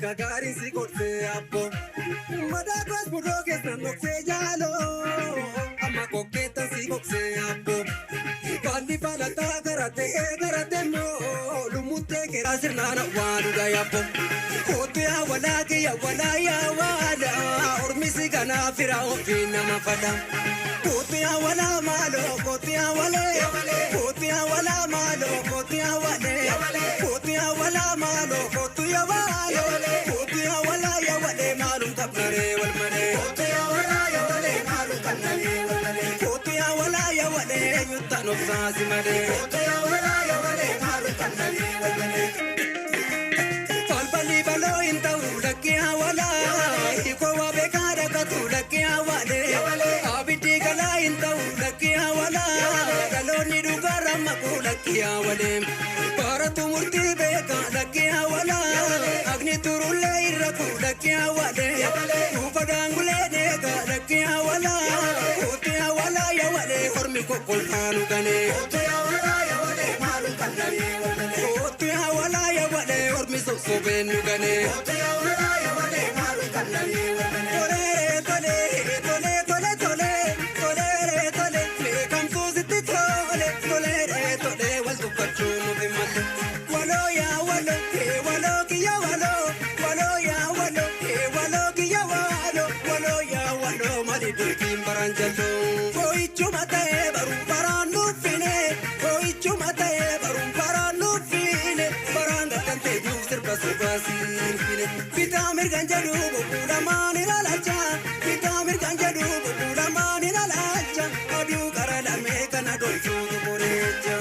Gagarin si korte appo Madagos budoges na nokse jalo Ama koketa si kokse appo Bandi palata garate mo Lumute ke rasir nana wanu gayappo Kote ya wala Ormi si gana fira ofina mafada Kote ya wala malo Kote ya wala malo Kote ya wala malo Kote ya wala Para tu murti beka lakia wala agni turulle irraku lakia wale tu padangule deka lakia wala hotia wala ya wale hormi ko kolhanu gane hotia wala ya wale maru kanare wale hotia wala ya wale hormi so benu gane hotia wala ya wale maru kanare wale Pitamir ganjadu bukuda mani lalacha Pitamir ganjadu bukuda mani lalacha Adu karala mekana dolchu durecha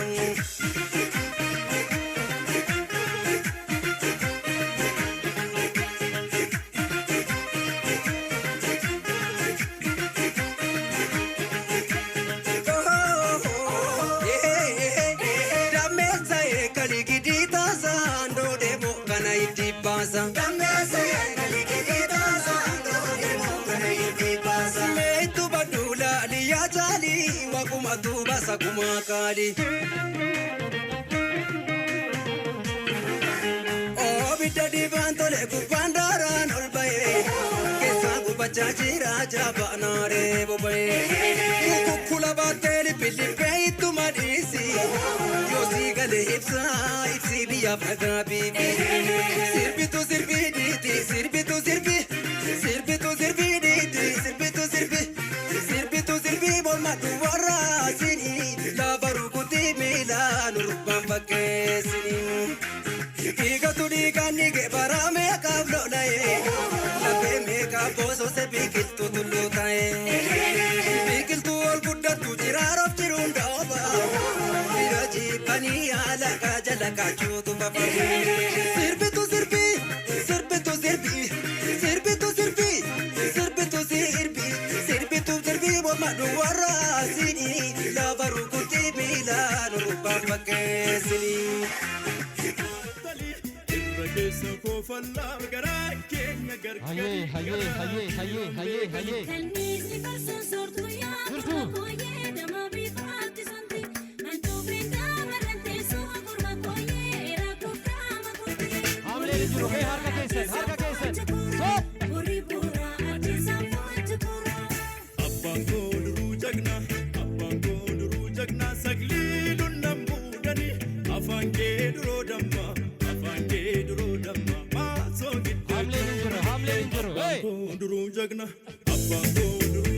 Damesa e kaligidita sando demo kana itibasa Kuma kali Oh bidda divantole kupandaran olbaye Kesa kubachajira jabanare bobaye Kukula bateli pilipe itumadisi Yosi gale ipsi biya faga bibi Sirbitu sirbiditi sirbitu sirbiditi Sirbitu sirbi bolmatu warra Iga tu di kani ke barame kablo nae Lape me ka boso se bikil tu tulu tae Bikil tu ol buddha tu jirarof jirunda oba Viraji pani ala ka jala ka chutu baba Sirbitu sirbi Bol madu warra sini Lavaru kuti milan rubam bakesini Jagna,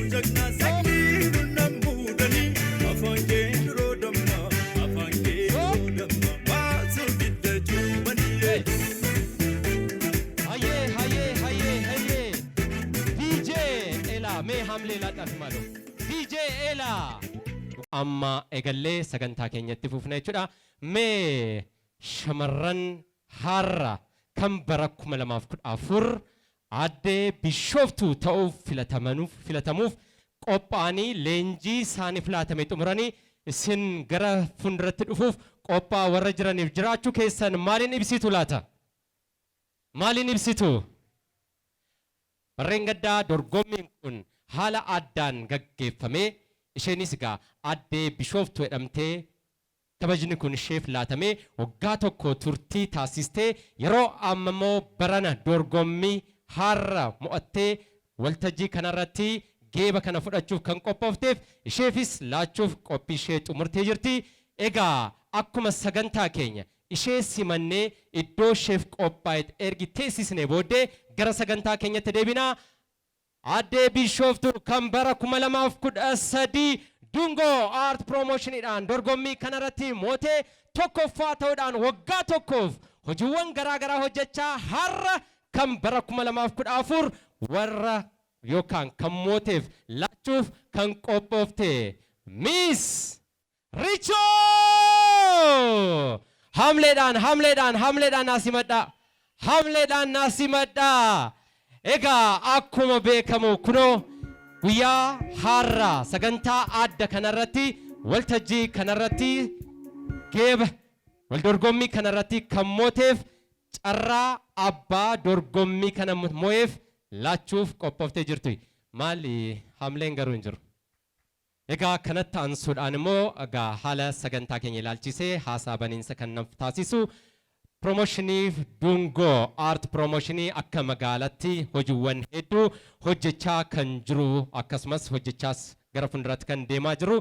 jagna, sakli, nambudani, afange, rodamma, afange, rodamma, so did the Jumani. Haye, DJ Ella, me hamle la tasmalo. DJ Ella. amma eegallee sagantaa keenyatti fufna jechuudha. Mee shamarran har'a kan bara 2014 addee Bishooftuu ta'uuf filatamuuf qophaa'anii leenjii isaanii filatame xumuranii isin gara fuulduratti dhufuuf qophaa warra jiraniif jiraachuu keessan maaliin ibsitu laata? Maaliin ibsitu? Barreen gaddaa dorgommiin kun haala addaan gaggeeffamee isheenis egaa addee Bishooftuu jedhamtee kabajni kun isheef laatamee waggaa tokko turtii taasistee yeroo amma immoo barana dorgommii har'a mo'attee waltajjii kanarratti geeba kana fudhachuuf kan qophoofteef isheefis laachuuf qophii ishee xumurtee jirti. Egaa akkuma sagantaa keenya ishee simannee iddoo isheef qophaa'e ergi teessisnee booddee gara sagantaa keenyatti deebinaa. Addee Bishooftuu kan bara 2013 Dungoo Art Promotioniidhaan dorgommii kanarratti mootee tokkoffaa ta'uudhaan waggaa tokkoof hojiiwwan garaagaraa hojjechaa har'a kan bara 2014 warra yookaan kan mooteef laachuuf kan qophoofte Miss Richo hamleedhaan naasimadha. Egaa akkuma beekamu kunoo guyyaa har'a sagantaa adda kanarratti waltajjii kanarratti geeba wal dorgommii kanarratti kan mooteef carraa abbaa dorgommii kana moo'eef laachuuf qophooftee jirtu. Maali hamleen garuu hin jiru. Egaa kanatti aansuudhaan immoo egaa haala sagantaa keenya ilaalchisee haasaa baniinsa kan nuuf taasisu Promotionii Dungoo Art Promotionii akka magaalatti hojiiwwan hedduu hojjechaa kan jiru akkasumas hojjechaas gara fuulduraatti kan deemaa jiru.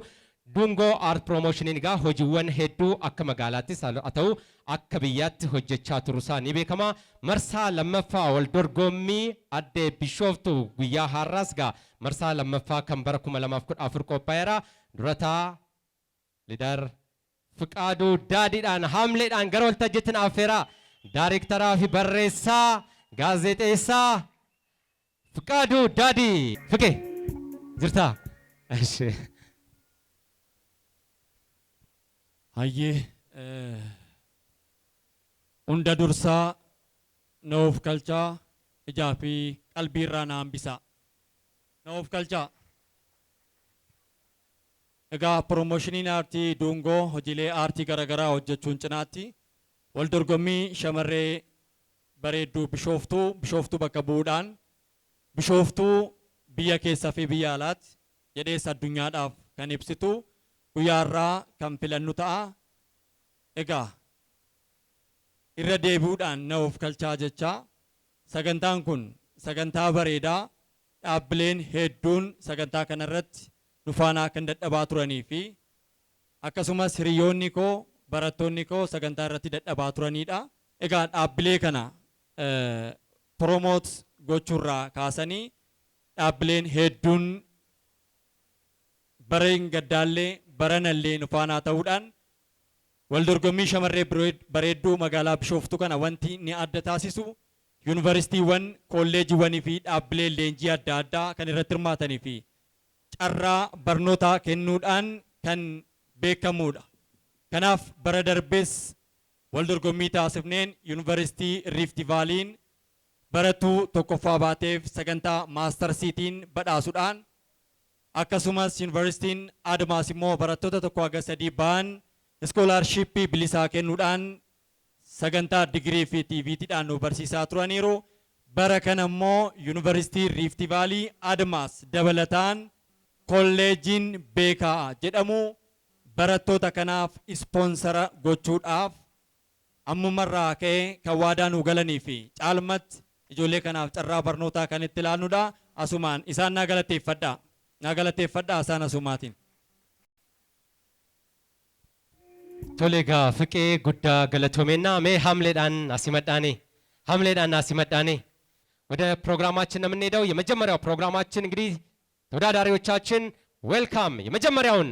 Dungoo Art Promotioniin egaa hojiiwwan hedduu akka magaalaattis haa ta'u akka biyyaatti hojjechaa turuusaa ni beekama. Marsaa lammaffaa wal dorgommii addee Bishooftuu guyyaa har'aas egaa marsaa lammaffaa kan bara 2014 qophaa'eera. Durataa Lidar Fiqaaduu Daadiidhaan hamleedhaan gara waltajjiitti affeera. Daayiriktaraa fi barreessaa gaazexeessaa Fiqaaduu Daadii. Fiqee jirtaa? Hayyee hunda dursaa noof galchaa ijaa fi qalbii irraa na hambisaa. Noof galchaa. Egaa promotioniin aartii Dungoo hojiilee aartii garaagaraa hojjechuun cinaatti wal dorgommii shamarree bareedduu Bishooftuu bakka bu'uudhaan Bishooftuu biyya keessaa fi biyya alaatti jedhees addunyaadhaaf kan ibsitu guyyaa irraa kan filannu ta'a. Egaa irra deebi'uudhaan noof galchaa jechaa sagantaan kun sagantaa bareedaa dhaabbileen hedduun sagantaa kanarratti dhufaanaa kan dadhabaa turanii fi akkasumas hiriyoonni koo barattoonni koo sagantaa irratti dadhabaa turanidha. Egaa dhaabbilee kana promote gochuurraa kaasanii dhaabbileen hedduun bareen gaddaallee baranallee dhufaanaa ta'uudhaan wal dorgommii shamarree bareedduu magaalaa Bishooftuu kana wanti ni adda taasisu yuunivarsiitiiwwan kolleejiiwwanii fi dhaabbileen leenjii adda addaa kan irratti hirmaatanii fi carraa barnootaa kennuudhaan kan beekamudha. Kanaaf bara darbees wal dorgommii taasifneen yuunivarsiitii Rift Vaaliin baratuu tokkoffaa baateef sagantaa maastarsiitiin badhaasuudhaan akkasumas yuunivarsiitiin Admaas immoo barattoota tokko haga 3 ba'an iskoolaarshiippii bilisaa kennuudhaan sagantaa digirii fi tiiviitiidhaan nu barsiisaa turaniiru. Bara kana immoo yuunivarsiitii Rift Vaalii Admaas dabalataan kolleejiin beekaa jedhamu barattoota kanaaf ispoonsara gochuudhaaf ammumarraa ka'ee kan waadaa nu galanii fi caalmatti ijoollee kanaaf carraa barnootaa kan itti ilaalludha. Asumaan isaan naa galateeffadhaa isaan asumaatiin. Tole egaa Fiqee guddaa galatoomeenna mee hamleedhaan አሲመዳኔ ወደ ፕሮግራማችን ነው የምንሄደው። የመጀመሪያው ፕሮግራማችን እንግዲህ ተወዳዳሪዎቻችን ዌልካም የመጀመሪያውን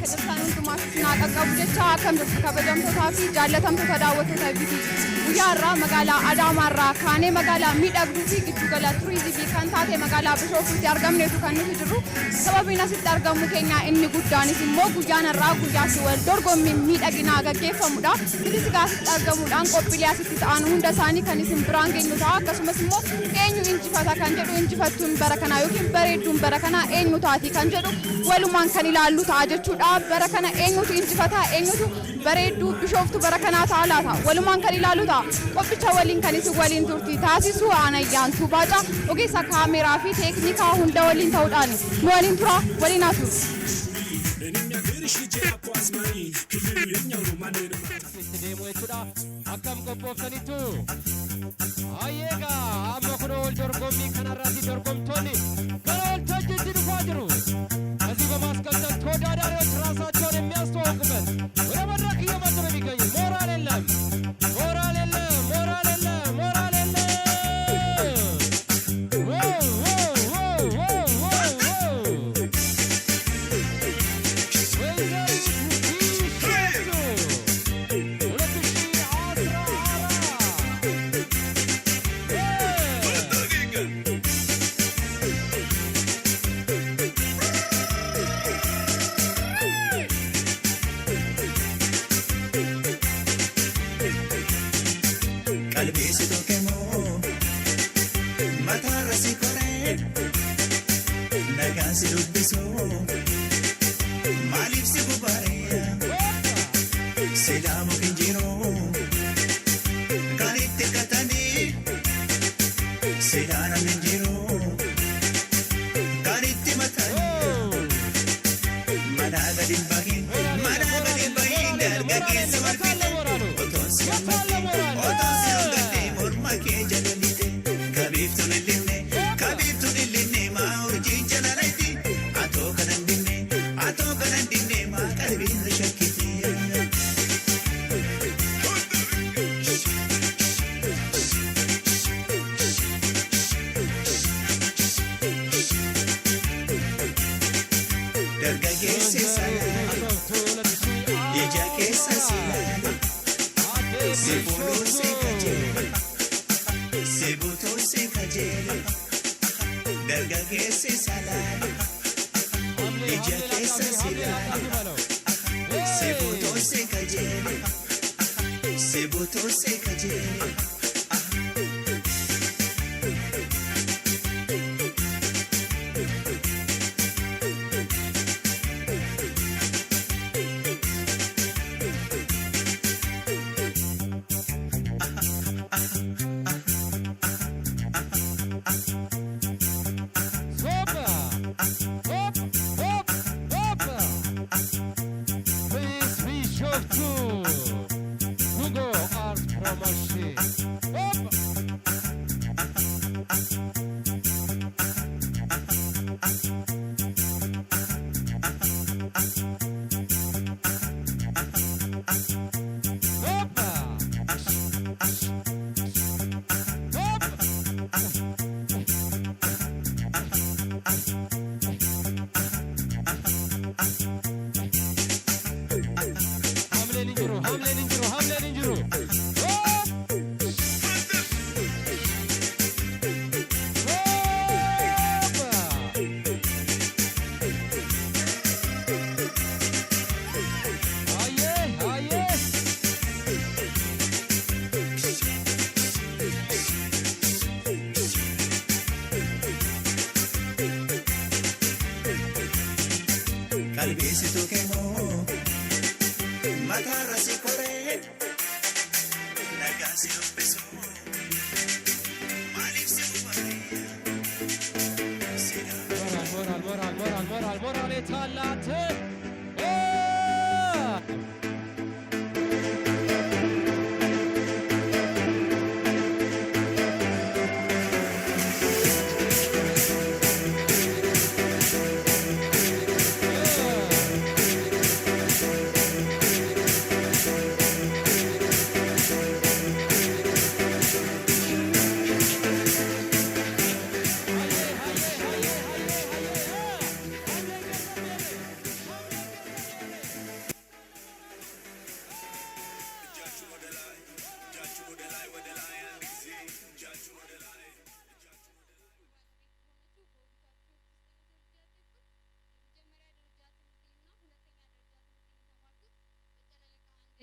bakka jirtan hundumaatti sinaa qaqqabu jecha akkam jirtu kabajamtootaa fi jaallatamtoota daawwattoota BTV. Guyyaa irraa magaalaa Adaamaarraa kaanee magaalaa miidhagduu fi giddugala turizimii kan taate magaalaa Bishooftuutti argamneetu kan nuti jirru. Sababiin asitti argamu keenya inni guddaanis immoo guyyaan irraa guyyaatti wal dorgommiin miidhaginaa gaggeeffamudha. Nutis asitti argamuudhaan qophiilee asitti ta'an hunda isaanii kan isin biraan geenyu ta'a. Akkasumas immoo eenyu injifata kan jedhu injifattuun bara kanaa yookiin bareedduun bara kanaa eenyu taati kan jedhu walumaan kan ilaallu ta'a jechuudha. Bara kana eenyutu injifata eenyutu bareedduu Bishooftuu bara kanaa ta'a laata walumaan kan ilaallu ta'a. Qophicha waliin kan isin waliin turtii taasisu Aanayyaantuu Baacaa ogeessa kaameraa fi teeknikaa hunda waliin ta'uudhaan nu waliin tura waliin haasa'u. Akkam qophooftanitu ayyeegaa amma kunoo wal dorgommii kanarratti dorgomtoonni gara waltajjiitti dhufaa jiru. ከዚህ በማስቀጠል ተወዳዳሪዎች ራሳቸውን የሚያስተዋውቁበት ወደ መድረክ እየመጡ ነው የሚገኙ። ሞራል የለም ሞራል የለም ሞራል የለም ሞራል የለም።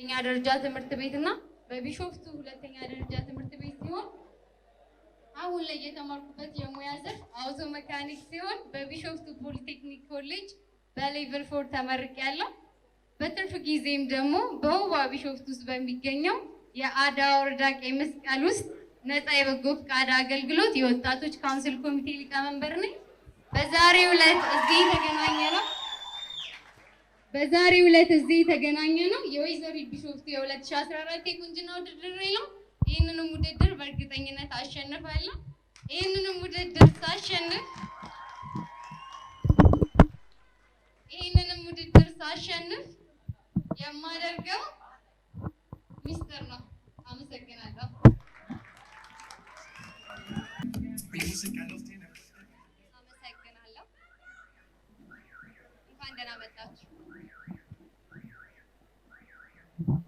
ሁለተኛ ደረጃ ትምህርት ቤትና በቢሾፍቱ ሁለተኛ ደረጃ ትምህርት ቤት ሲሆን አሁን ላይ የተማርኩበት የሙያ ዘርፍ አውቶ መካኒክ ሲሆን በቢሾፍቱ ፖሊቴክኒክ ኮሌጅ በሌቭል 4 ተመርቄያለሁ። በትርፍ ጊዜም ደግሞ በውባ ቢሾፍቱ ውስጥ በሚገኘው የአዳ ወረዳ ቀይ መስቀል ውስጥ ነፃ የበጎ ፈቃድ አገልግሎት የወጣቶች ካውንስል ኮሚቴ ሊቀመንበር ነኝ። በዛሬው ዕለት እዚህ የተገናኘነው የወይዘሪት ቢሾፍቱ የ2014 የቁንጅና ውድድር ነው። ይህንንም ውድድር በእርግጠኝነት አሸንፋለሁ። ይህንንም ውድድር ሳሸንፍ የማደርገው ሚስጥር ነው። አመሰግናለሁ። እንኳን ደህና መጣችሁ።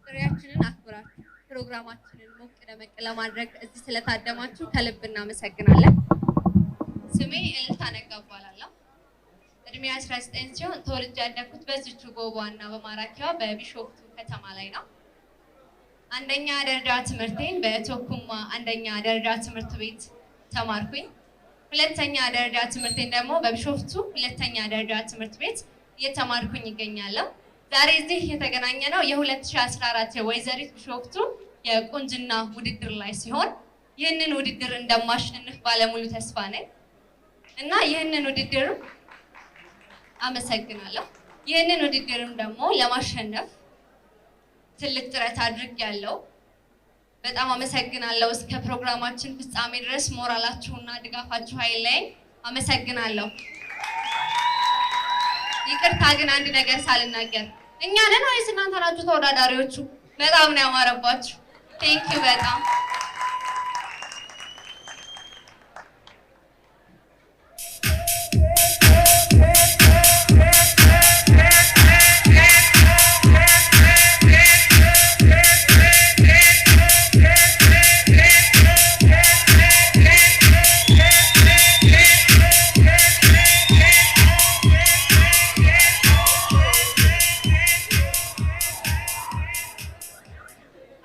ጥሪያችንን አክብራችሁ ፕሮግራማችንን ሞቅ ደመቅ ለማድረግ እዚህ ስለታደማችሁ ከልብ እናመሰግናለን። ስሜ እልልታ ነጋ እባላለሁ። እድሜ 19 ሲሆን ተወልጄ ያደግኩት በዚቹ በውቧና በማራኪዋ በቢሾፍቱ ከተማ ላይ ነው። አንደኛ ደረጃ ትምህርቴን በቶኩማ አንደኛ ደረጃ ትምህርት ቤት ተማርኩኝ። ሁለተኛ ደረጃ ትምህርቴን ደግሞ በቢሾፍቱ ሁለተኛ ደረጃ ትምህርት ቤት እየተማርኩኝ ይገኛለሁ። ዛሬ እዚህ የተገናኘ ነው የ2014 የወይዘሪት ቢሾፍቱ የቁንጅና ውድድር ላይ ሲሆን ይህንን ውድድር እንደማሸንፍ ባለሙሉ ተስፋ ነኝ እና ይህንን ውድድር አመሰግናለሁ። ይህንን ውድድርም ደግሞ ለማሸነፍ ትልቅ ጥረት አድርጌያለሁ። በጣም አመሰግናለሁ። እስከ ፕሮግራማችን ፍጻሜ ድረስ ሞራላችሁና ድጋፋችሁ አይለየኝ። አመሰግናለሁ። ይቅርታ ግን አንድ ነገር ሳልናገር እኛ ነን ወይስ እናንተ ናችሁ ተወዳዳሪዎቹ? በጣም ነው ያማረባችሁ። ቴንኪው በጣም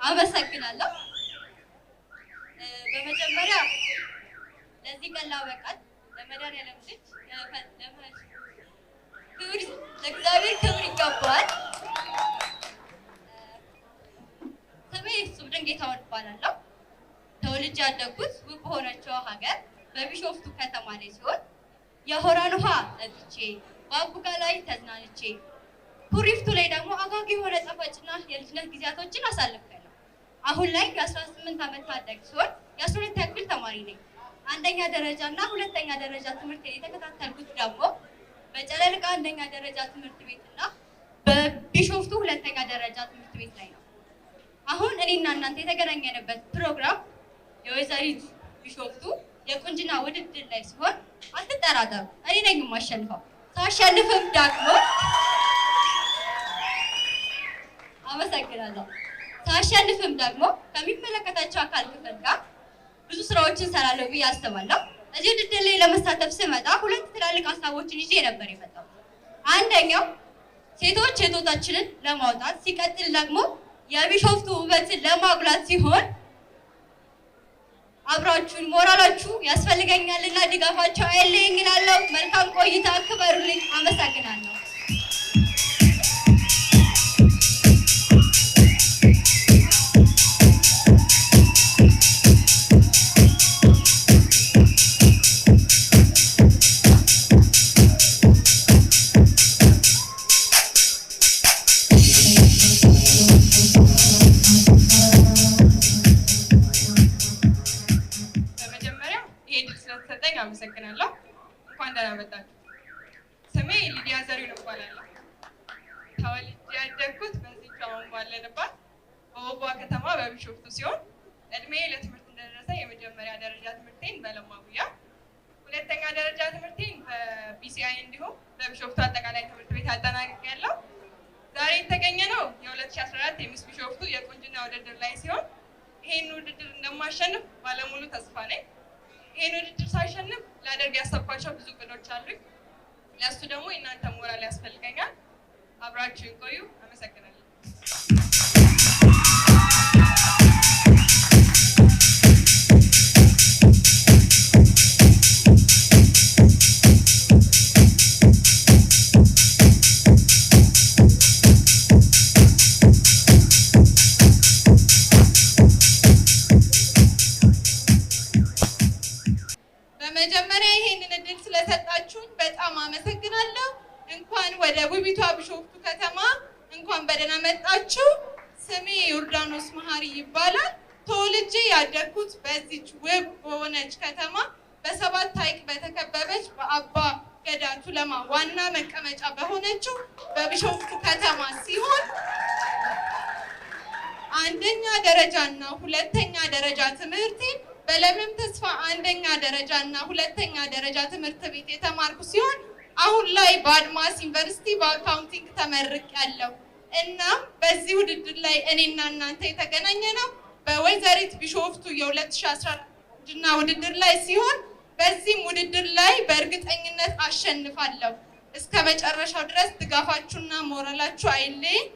አመሰግናለሁ። በመጀመሪያ ለዚህ ቀን ላበቃት ለመድኃኒዓለም ልጅ ለእግዚአብሔር ክብር ይገባል። ስሜ ሱብድን ጌታሁን እባላለሁ። ተወልጄ ያደግኩት ውብ በሆነችው ሀገር በቢሾፍቱ ከተማ ላይ ሲሆን የሆራን ውሃ ጠጥቼ በአቡጋ ላይ ተዝናንቼ ኩሪፍቱ ላይ ደግሞ አጓጊ የሆነ ጣፋጭና የልጅነት ጊዜያቶችን አሳልፌያለሁ። አሁን ላይ የ18 ዓመት ታዳጊ ሲሆን የ12ኛ ክፍል ተማሪ ነኝ። አንደኛ ደረጃ እና ሁለተኛ ደረጃ ትምህርት የተከታተልኩት ደግሞ በጨለልቃ አንደኛ ደረጃ ትምህርት ቤት እና በቢሾፍቱ ሁለተኛ ደረጃ ትምህርት ቤት ላይ ነው። አሁን እኔና እናንተ የተገናኘንበት ፕሮግራም የወይዘሪት ቢሾፍቱ የቁንጅና ውድድር ላይ ሲሆን አትጠራጠሩ፣ እኔ ነኝ የማሸንፈው። ሳሸንፍም ደግሞ አመሰግናለሁ። ሳሸንፍም ደግሞ ከሚመለከታቸው አካል ክፍል ጋር ብዙ ስራዎችን እሰራለሁ ብዬ አስባለሁ። እዚህ ውድድር ላይ ለመሳተፍ ስመጣ ሁለት ትላልቅ ሀሳቦችን ይዤ ነበር የመጣው። አንደኛው ሴቶች እህቶቻችንን ለማውጣት፣ ሲቀጥል ደግሞ የቢሾፍቱ ውበትን ለማጉላት ሲሆን አብራችሁን ሞራላችሁ ያስፈልገኛልና ድጋፋችሁ አይለየኝ እላለሁ። መልካም ቆይታ፣ ክበሩልኝ። አመሰግናለሁ። አመሰግናለሁ። እንኳን ደህና መጣችሁ። ስሜ ሊዲያ ዘሪሁን እባላለሁ። ተወልጄ ያደግኩት በዚህች አሁን ባለንባት በውቧ ከተማ በቢሾፍቱ ሲሆን እድሜ ለትምህርት እንደደረሰ የመጀመሪያ ደረጃ ትምህርቴን በለማ ጉያ፣ ሁለተኛ ደረጃ ትምህርቴን በቢሲአይ እንዲሁም በቢሾፍቱ አጠቃላይ ትምህርት ቤት አጠናቅቄያለሁ። ዛሬ የተገኘነው የ2014 የሚስ ቢሾፍቱ የቁንጅና ውድድር ላይ ሲሆን ይሄን ውድድር እንደማሸንፍ ባለሙሉ ተስፋ ነኝ። ይሄን ውድድር ሳሸንፍ ላደርግ ያሰብኳቸው ብዙ እቅዶች አሉኝ። ለእሱ ደግሞ የእናንተ ሞራል ያስፈልገኛል። አብራችሁን ቆዩ። አመሰግናለሁ። በመጀመሪያ ይሄንን እድል ስለሰጣችሁኝ በጣም አመሰግናለሁ። እንኳን ወደ ውቢቷ ቢሾፍቱ ከተማ እንኳን በደህና መጣችሁ። ስሜ ዮርዳኖስ መሀሪ ይባላል። ተወልጄ ያደግኩት በዚች ውብ በሆነች ከተማ በሰባት ሐይቅ በተከበበች በአባ ገዳ ቱለማ ዋና መቀመጫ በሆነችው በቢሾፍቱ ከተማ ሲሆን አንደኛ ደረጃና ሁለተኛ ደረጃ ትምህርቴን በለምለም ተስፋ አንደኛ ደረጃና ሁለተኛ ደረጃ ትምህርት ቤት የተማርኩ ሲሆን አሁን ላይ በአድማስ ዩኒቨርሲቲ በአካውንቲንግ ተመርቄያለሁ። እናም በዚህ ውድድር ላይ እኔና እናንተ የተገናኘ ነው በወይዘሪት ቢሾፍቱ የ2014 ውድድር ላይ ሲሆን በዚህም ውድድር ላይ በእርግጠኝነት አሸንፋለሁ። እስከ መጨረሻው ድረስ ድጋፋችሁና ሞራላችሁ አይለየኝ።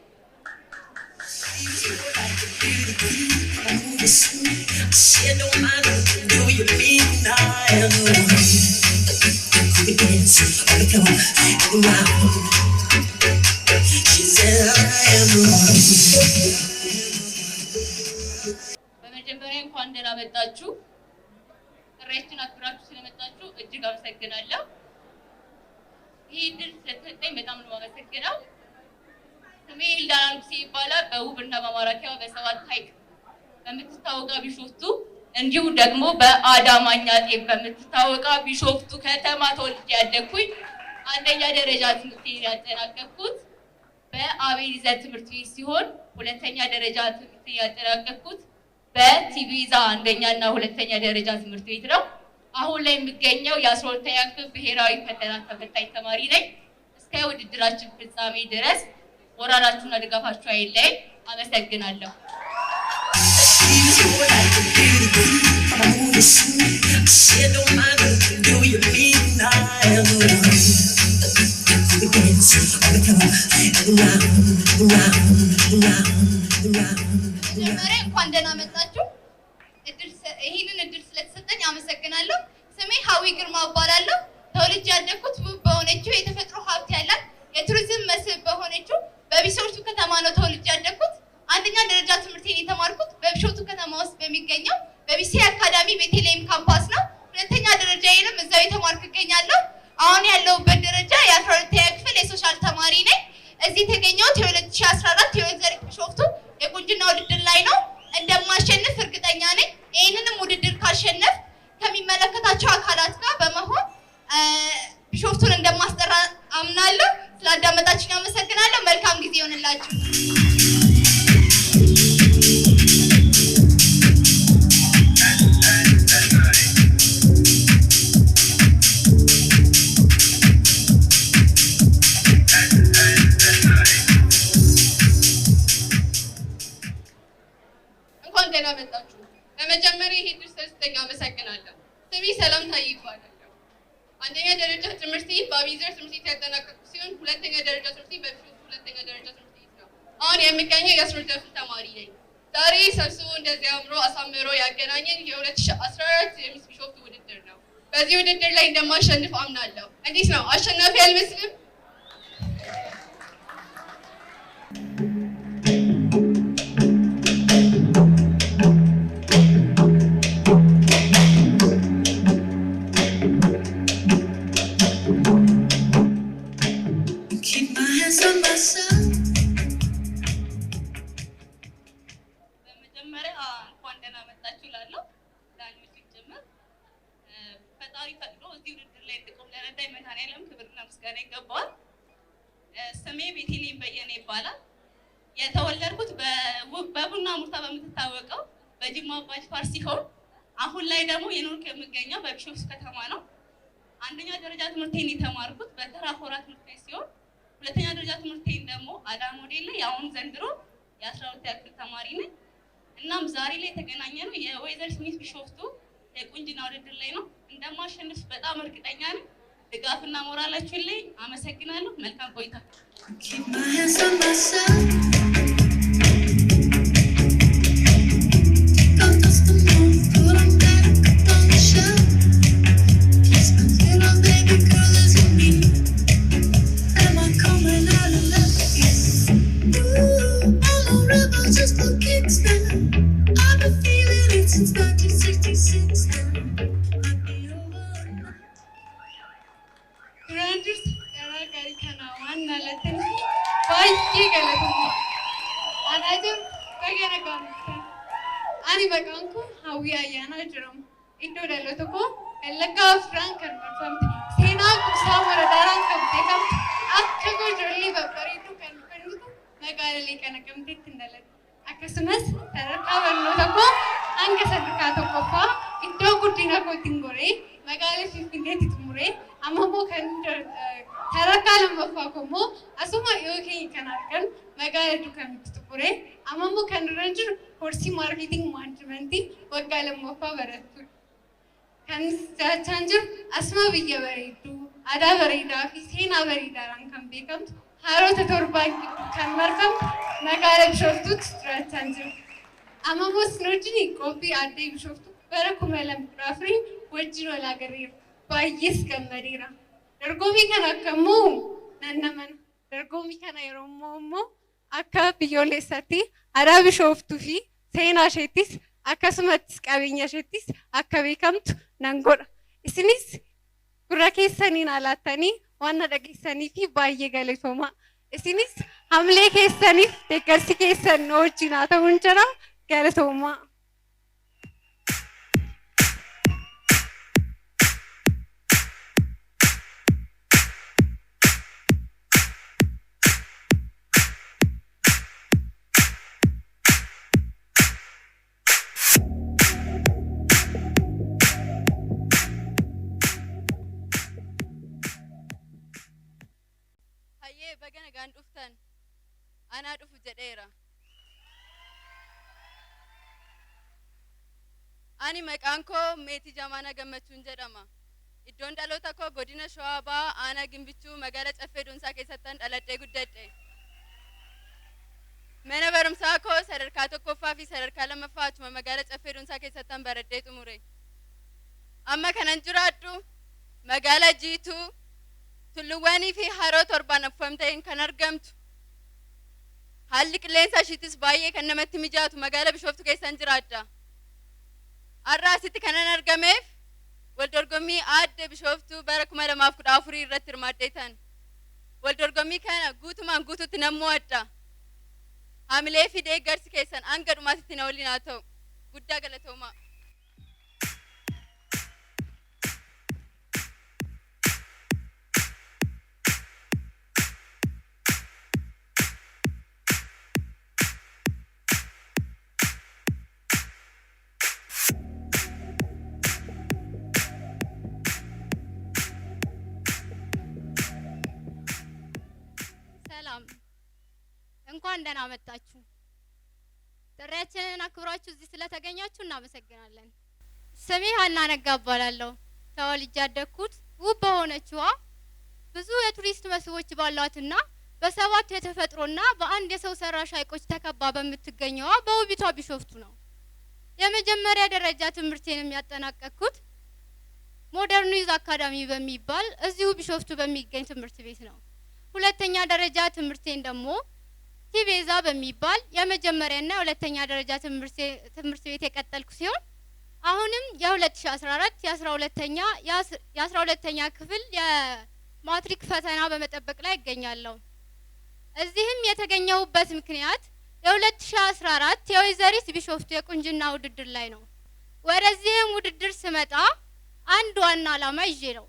በመጀመሪያ እንኳን ደህና መጣችሁ። ጥሪያችንን አክብራችሁ ስለመጣችሁ እጅግ አመሰግናለሁ። ይህ እድል ስለተሰጠኝ በጣም ነው የማመሰግነው። ስሜ ኤልዳና ንጉሴ ይባላል። በውብና በማራኪዋ በሰባት ሐይቅ በምትታወቀው ቢሾፍቱ እንዲሁም ደግሞ በአዳማኛ ጤፍ በምትታወቀው ቢሾፍቱ ከተማ ተወልጄ ያደግኩኝ አንደኛ ደረጃ ትምህርቴን ያጠናቀቅኩት በአቤኒዘር ትምህርት ቤት ሲሆን ሁለተኛ ደረጃ ትምህርቴን ያጠናቀቅኩት በቲቪዛ አንደኛ እና ሁለተኛ ደረጃ ትምህርት ቤት ነው። አሁን ላይ የሚገኘው የ12ኛ ክፍል ብሔራዊ ፈተና ተፈታኝ ተማሪ ነኝ። እስከ ውድድራችን ፍጻሜ ድረስ ሞራላችሁና ድጋፋችሁ አይለይ። አመሰግናለሁ። መጀመሪያ እንኳን ደህና መጣችሁ። ይህንን እድል ስለተሰጠኝ አመሰግናለሁ። ስሜ ሀዊ ግርማ እባላለሁ። ተወልጄ ያደግኩት ውብ በሆነችው የተፈጥሮ ሀብት ያላት የቱሪዝም መስህብ በሆነችው በቢሾፍቱ ከተማ ነው ተወልጄ ያደግኩት። አንደኛ ደረጃ ትምህርቴን የተማርኩት በቢሾፍቱ ከተማ ውስጥ በሚገኘው በቢሲ አካዳሚ ቤተልሔም ካምፓስ ነው። ሁለተኛ ደረጃዬንም እዛው የተማርኩ እገኛለሁ። አሁን ያለሁበት ደረጃ የ12ኛ ክፍል የሶሻል ተማሪ ነኝ። እዚህ የተገኘሁት የ2014 የወይዘሪት ቢሾፍቱ የቁንጅና ውድድር ላይ ነው። እንደማሸንፍ እርግጠኛ ነኝ። ይህንንም ውድድር ካሸነፍ ከሚመለከታቸው አካላት ጋር በመሆን ቢሾፍቱን እንደማስጠራ አምናለሁ። ስላዳመጣችሁኝ አመሰግናለሁ። መልካም ጊዜ ይሆንላችሁ። እንኳን ደህና መጣችሁ። በመጀመሪያ ይሄ እድል ስለተሰጠኝ አመሰግናለሁ። ስሜ ሰላምታዬ ይባላል። አንደኛ ደረጃ ትምህርቴን በአቤኒዘር ትምህርት ቤት ያጠናቀቅኩ ሲሆን ሁለተኛ ደረጃ ትምህርቴን በቢሾፍቱ ሁለተኛ ደረጃ ትምህርት ቤት ነው። አሁን የሚገኘው የ12ኛ ክፍል ተማሪ ነኝ። ዛሬ ሰብስቦ እንደዚህ አምሮ አሳምሮ ያገናኘን የ2014 የሚስ ቢሾፍቱ ውድድር ነው። በዚህ ውድድር ላይ እንደማሸንፍ አምናለሁ። እንዴት ነው? አሸናፊ አልመስልም? በመጀመሪያ እንኳን ደህና መጣችሁ እላለሁ። ዳኞች ጭምር ፈጣሪ ፈቅዶ እዚህ ውድድር ላይ እንድቆም ለረዳኝ መድኃኒዓለም ክብርና ምስጋና ይገባዋል። ስሜ ቤተልሔም በየነ ይባላል። የተወለድኩት በቡና ሙርታ በምትታወቀው በጅማ አባጅፋር ሲሆን አሁን ላይ ደግሞ የኖርኩ የምገኘው በቢሾፍቱ ከተማ ነው። አንደኛ ደረጃ ትምህርቴን የተማርኩት በተራ ሆራ ትምህርት ቤት ሲሆን ሁለተኛ ደረጃ ትምህርቴን ደግሞ አዳማ ሞዴል ላይ አሁን ዘንድሮ የ12ኛ ክፍል ተማሪ ነኝ። እናም ዛሬ ላይ የተገናኘነው የወይዘሪት ሚስ ቢሾፍቱ የቁንጅና ውድድር ላይ ነው። እንደማሸንፍ በጣም እርግጠኛ ነኝ። ድጋፍና ሞራላችሁ ላይ አመሰግናለሁ። መልካም ቆይታ። Since 1966 now, I'd be over. baay'ee galatoomaa. Anaa jiru baay'ee nagaan dhuftan. Ani maqaan koo Hawwii Ayyaanaa jedhama. Iddoo dhaloota koo Wallaggaa Afraan kan marfamte seenaa kuusaa maradaaraan kan beekamtu akka ijoollee babbareedduu kan kennitu magaalaa kana Naqamteetti dhaladhe. Akkasumas sadarkaa barnoota koo hanga sadarkaa tokkoffaa iddoo guddina kootiin goree magaalaa Finfinneetti xumuree amma immoo kan sadarkaa lammaffaa koo immoo asuma yookiin kan argamu magaalaa Duukamitti xumuree amma immoo kan irra jiru koorsii maarkeeting maanajimentii waggaa lammaffaa barattuudha. Kan jechaan jiru asuma biyya bareedduu aadaa bareedaa fi seenaa bareedaadhaan kan beekamtu haroota torbaan gidduu kan marfamtu magaalaa Bishooftuutti jiraachaan jiru. Amma immoo isin wajjin qophii aadaa Bishooftuu bara 2014 wajjin wal agarreera. Baay'ees gammadeera. Dorgommii kana akka immoo nannamana. Dorgommii kana yeroo immoo akka biyyoolessaatti aadaa Bishooftuu fi seenaa isheettis akkasumas qabeenya isheettis akka beekamtu nan godha. Isinis gurra keessaniin alaattanii waan dhageessanii fi baay'ee galatoomaa. Isinis hamilee keessaniif deeggarsi keessan wajjin haa ta'uun jira galatoomaa. baga nagaan dhuftan anaa dhufu jedheera. Ani maqaan koo Meetii Jamaana Gammachuun jedhama. Iddoon dhaloota koo godina Shawaa Bahaa aanaa Gimbichuu magaalaa Caffee Duunsaa keessattan dhaladhee guddadhe. Mana barumsaa koo sadarkaa tokkoffaa fi sadarkaa lammaffaa achuma magaalaa Caffee Duunsaa keessattan baradhee xumure. Amma kanan jiraadhu magaalaa Jiituu tulluwwanii fi haroo torbaan affamteen kan argamtu. Haalli qilleensa ishiitis baay'ee kan namatti mijaatu magaalaa Bishooftuu keessan jiraadha. Har'a asitti kanan argameef waldorgommii aadde Bishooftuu bara 2014 irratti hirmaadheetan. Waldorgommii kana guutumaan guutuutti nan mo'adha. Hamilee fi deeggarsi keessan hanga dhumaatitti na waliin haa ta'u. Guddaa galatoomaa. እንኳን ደህና መጣችሁ። ጥሪያችንን አክብራችሁ እዚህ ስለተገኛችሁ እናመሰግናለን። ስሜ ሀና ነጋ እባላለሁ። ተወልጄ ያደግኩት ውብ በሆነችዋ ብዙ የቱሪስት መስህቦች ባሏትና በሰባት የተፈጥሮና በአንድ የሰው ሰራሽ ሐይቆች ተከባ በምትገኘዋ በውቢቷ ቢሾፍቱ ነው። የመጀመሪያ ደረጃ ትምህርቴንም ያጠናቀቅኩት ሞደርኒዝ አካዳሚ በሚባል እዚሁ ቢሾፍቱ በሚገኝ ትምህርት ቤት ነው። ሁለተኛ ደረጃ ትምህርቴን ደግሞ ቲቤዛ በሚባል የመጀመሪያና የሁለተኛ ደረጃ ትምህርት ቤት የቀጠልኩ ሲሆን አሁንም የ2014 የ12ኛ ክፍል የማትሪክ ፈተና በመጠበቅ ላይ እገኛለሁ። እዚህም የተገኘሁበት ምክንያት የ2014 የወይዘሪት ቢሾፍቱ የቁንጅና ውድድር ላይ ነው። ወደዚህም ውድድር ስመጣ አንድ ዋና ዓላማ ይዤ ነው።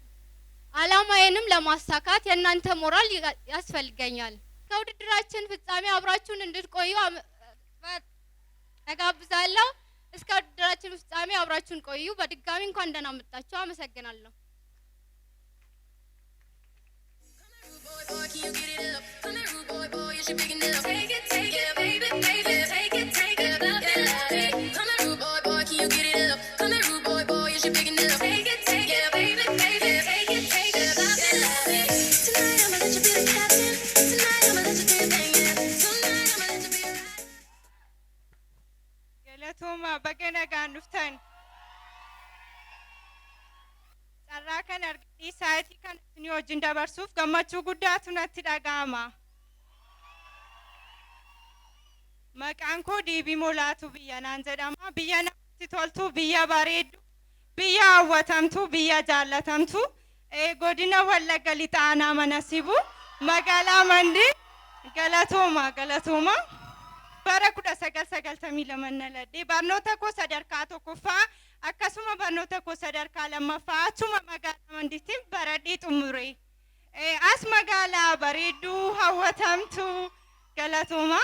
ዓላማዬንም ለማሳካት የእናንተ ሞራል ያስፈልገኛል። ከውድድራችን ፍጻሜ አብራችሁን እንድትቆዩ እጋብዛለሁ። እስከ ውድድራችን ፍጻሜ አብራችሁን ቆዩ። በድጋሚ እንኳን ደህና መጣችሁ። አመሰግናለሁ። Tuma bagana ganuftan sarraa kan arganii sa'aatii kan isin wajjin dabarsuuf gammachuu guddaatu natti dhaga'ama. Maqaan koo Diibii Molaatu biyya naan jedhama. Biyya namatti toltu, biyya bareeddu, biyya hawwatamtu, biyya jaallatamtu, godina Wallagga Lixaa Aanaa Manasibu magaalaa Mandii galatooma bara 1990 lamannalade barnoota koo sadarkaa tokkoffaa akkasuma barnoota koo sadarkaa lammaffaa achuma magaalaa Mandiitti baradhee xumure. As magaalaa bareedduu hawwatamtu galatooma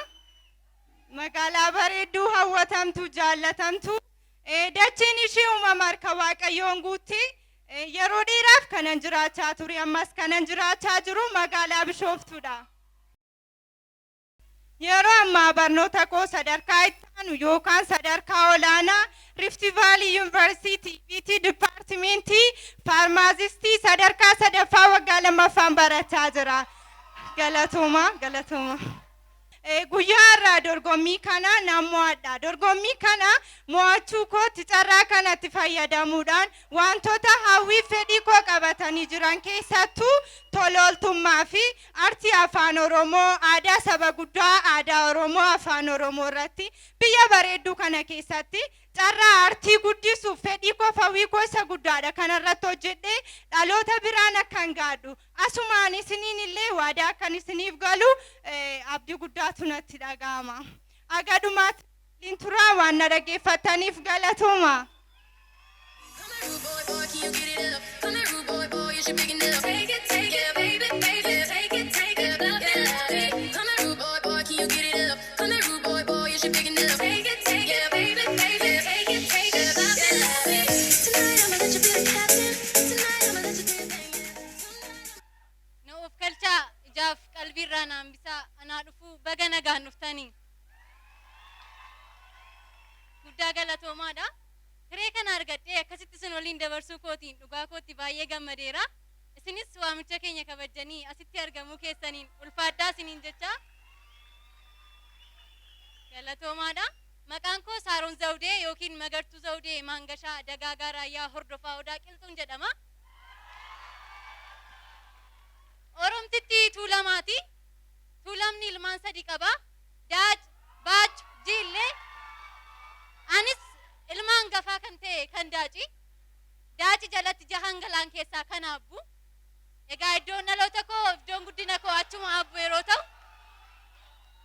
magaalaa bareedduu hawwatamtu jaallatamtu dachiin ishee uumama harka Waaqayyoon guutte yeroo dheeraaf kanan jiraachaa ture ammas kanan jiraachaa jiru magaalaa Bishooftuudha. Yeroo ammaa barnoota koo sadarkaa itti aanu yookaan sadarkaa olaanaa Rift Valley University BT Departmentii Pharmacist sadarkaa sadaffaa waggaa lammaffaan barachaa jira. Galatooma. Guyyaa irraa dorgommii kana nan mo'adha. Dorgommii kana mo'achuu kootti carraa kanatti fayyadamuudhaan wantoota hawwii fedhii koo qabatanii jiran keessattuu tolooltummaa fi artii afaan Oromoo aadaa saba guddaa aadaa Oromoo afaan Oromoo irratti biyya bareedduu kana keessatti carraa artii guddisuuf fedhii koo hawwii koo isa guddaadha kanarratti hojjedhee dhaloota biraan akkan gaadhu asumaan isiniin illee waadaa akkan isiniif galu abdii guddaatu natti dhaga'ama. Agadumaatti linturaa waan na dhaggeeffataniif galatooma. qalbiirraa naambisa anaa dhufu baga nagaan dhuftanii guddaa galatoomaadha. Hiree kana argadhee akkasitti isin waliin dabarsuu kootiin dhugaa kootti baay'ee gammadeera. Isinis waamicha keenya kabajanii asitti argamuu keessaniin ulfaadhaa isiniin jecha galatoomaadha. Maqaan koo Saaroon Zawudee yookiin Magartuu Zawudee Maangashaa Dagaagaa Raayyaa Hordofaa Odaa Qilxuun jedhama. Oromtitti tuulamaati. Tuulamni ilmaan sadii qaba. Daaj, Baach, Jiillee. Anis ilmaan gafaa kan ta'e kan Daaci. Daaci jalatti jahan galaan keessaa kan abbu. Egaa iddoon dhaloota koo iddoon guddina koo achuma abbu yeroo ta'u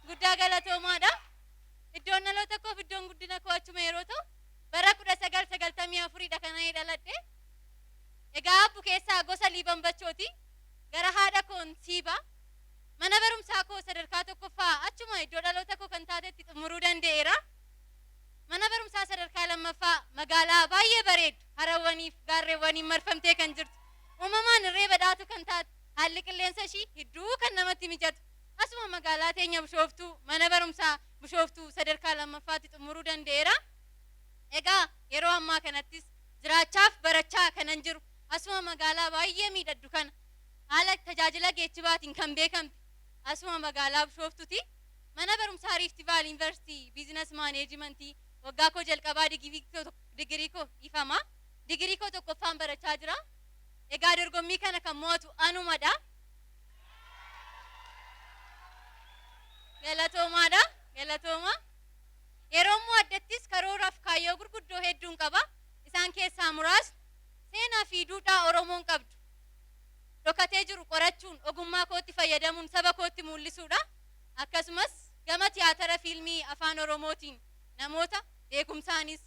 guddaa galatoomaadha. Iddoon dhaloota koo iddoon guddina koo achuma yeroo ta'u bara 1994dha kana dhaladhe. Egaa abbu keessaa gosa Liibanbachooti. Gara haadha koon Siiba mana barumsaa koo sadarkaa tokkoffaa achuma iddoo dhaloota koo kan taatetti xumuruu danda'eera. Mana barumsaa sadarkaa lammaffaa magaalaa baay'ee bareedu harawwaniif gaarreewwaniin marfamtee kan jirtu uumamaan irree badhaatu kan taate haalli qilleensa ishii hedduu kan namatti mijatu asuma magaalaa teenya Bishooftuu mana barumsaa Bishooftuu sadarkaa lammaffaatti xumuruu danda'eera. Egaa yeroo ammaa kanattis jiraachaaf barachaa kanan jiru asuma magaalaa baay'ee miidhagdu kana haala tajaajila geejjibaatiin kan beekamte asuma magaalaa Bishooftuuti. Mana barumsaa Rift Valley University Business Management waggaa koo jalqabaa digirii koo ifama. Digirii koo tokkoffaan barachaa jira. Egaa dorgommii kana kan mo'atu anumadha. Galatooma. Yeroo mo'addattis karooraaf kaayyoo gurguddoo hedduun qaba. Isaan keessaa muraasni seenaa fi duudhaa Oromoon qabdu. Dhokatee jiru qorachuun ogummaa kootti fayyadamuun saba kootti mul'isuudha. Akkasumas gama tiyaatara fiilmii afaan Oromootiin namoota beekumsaanis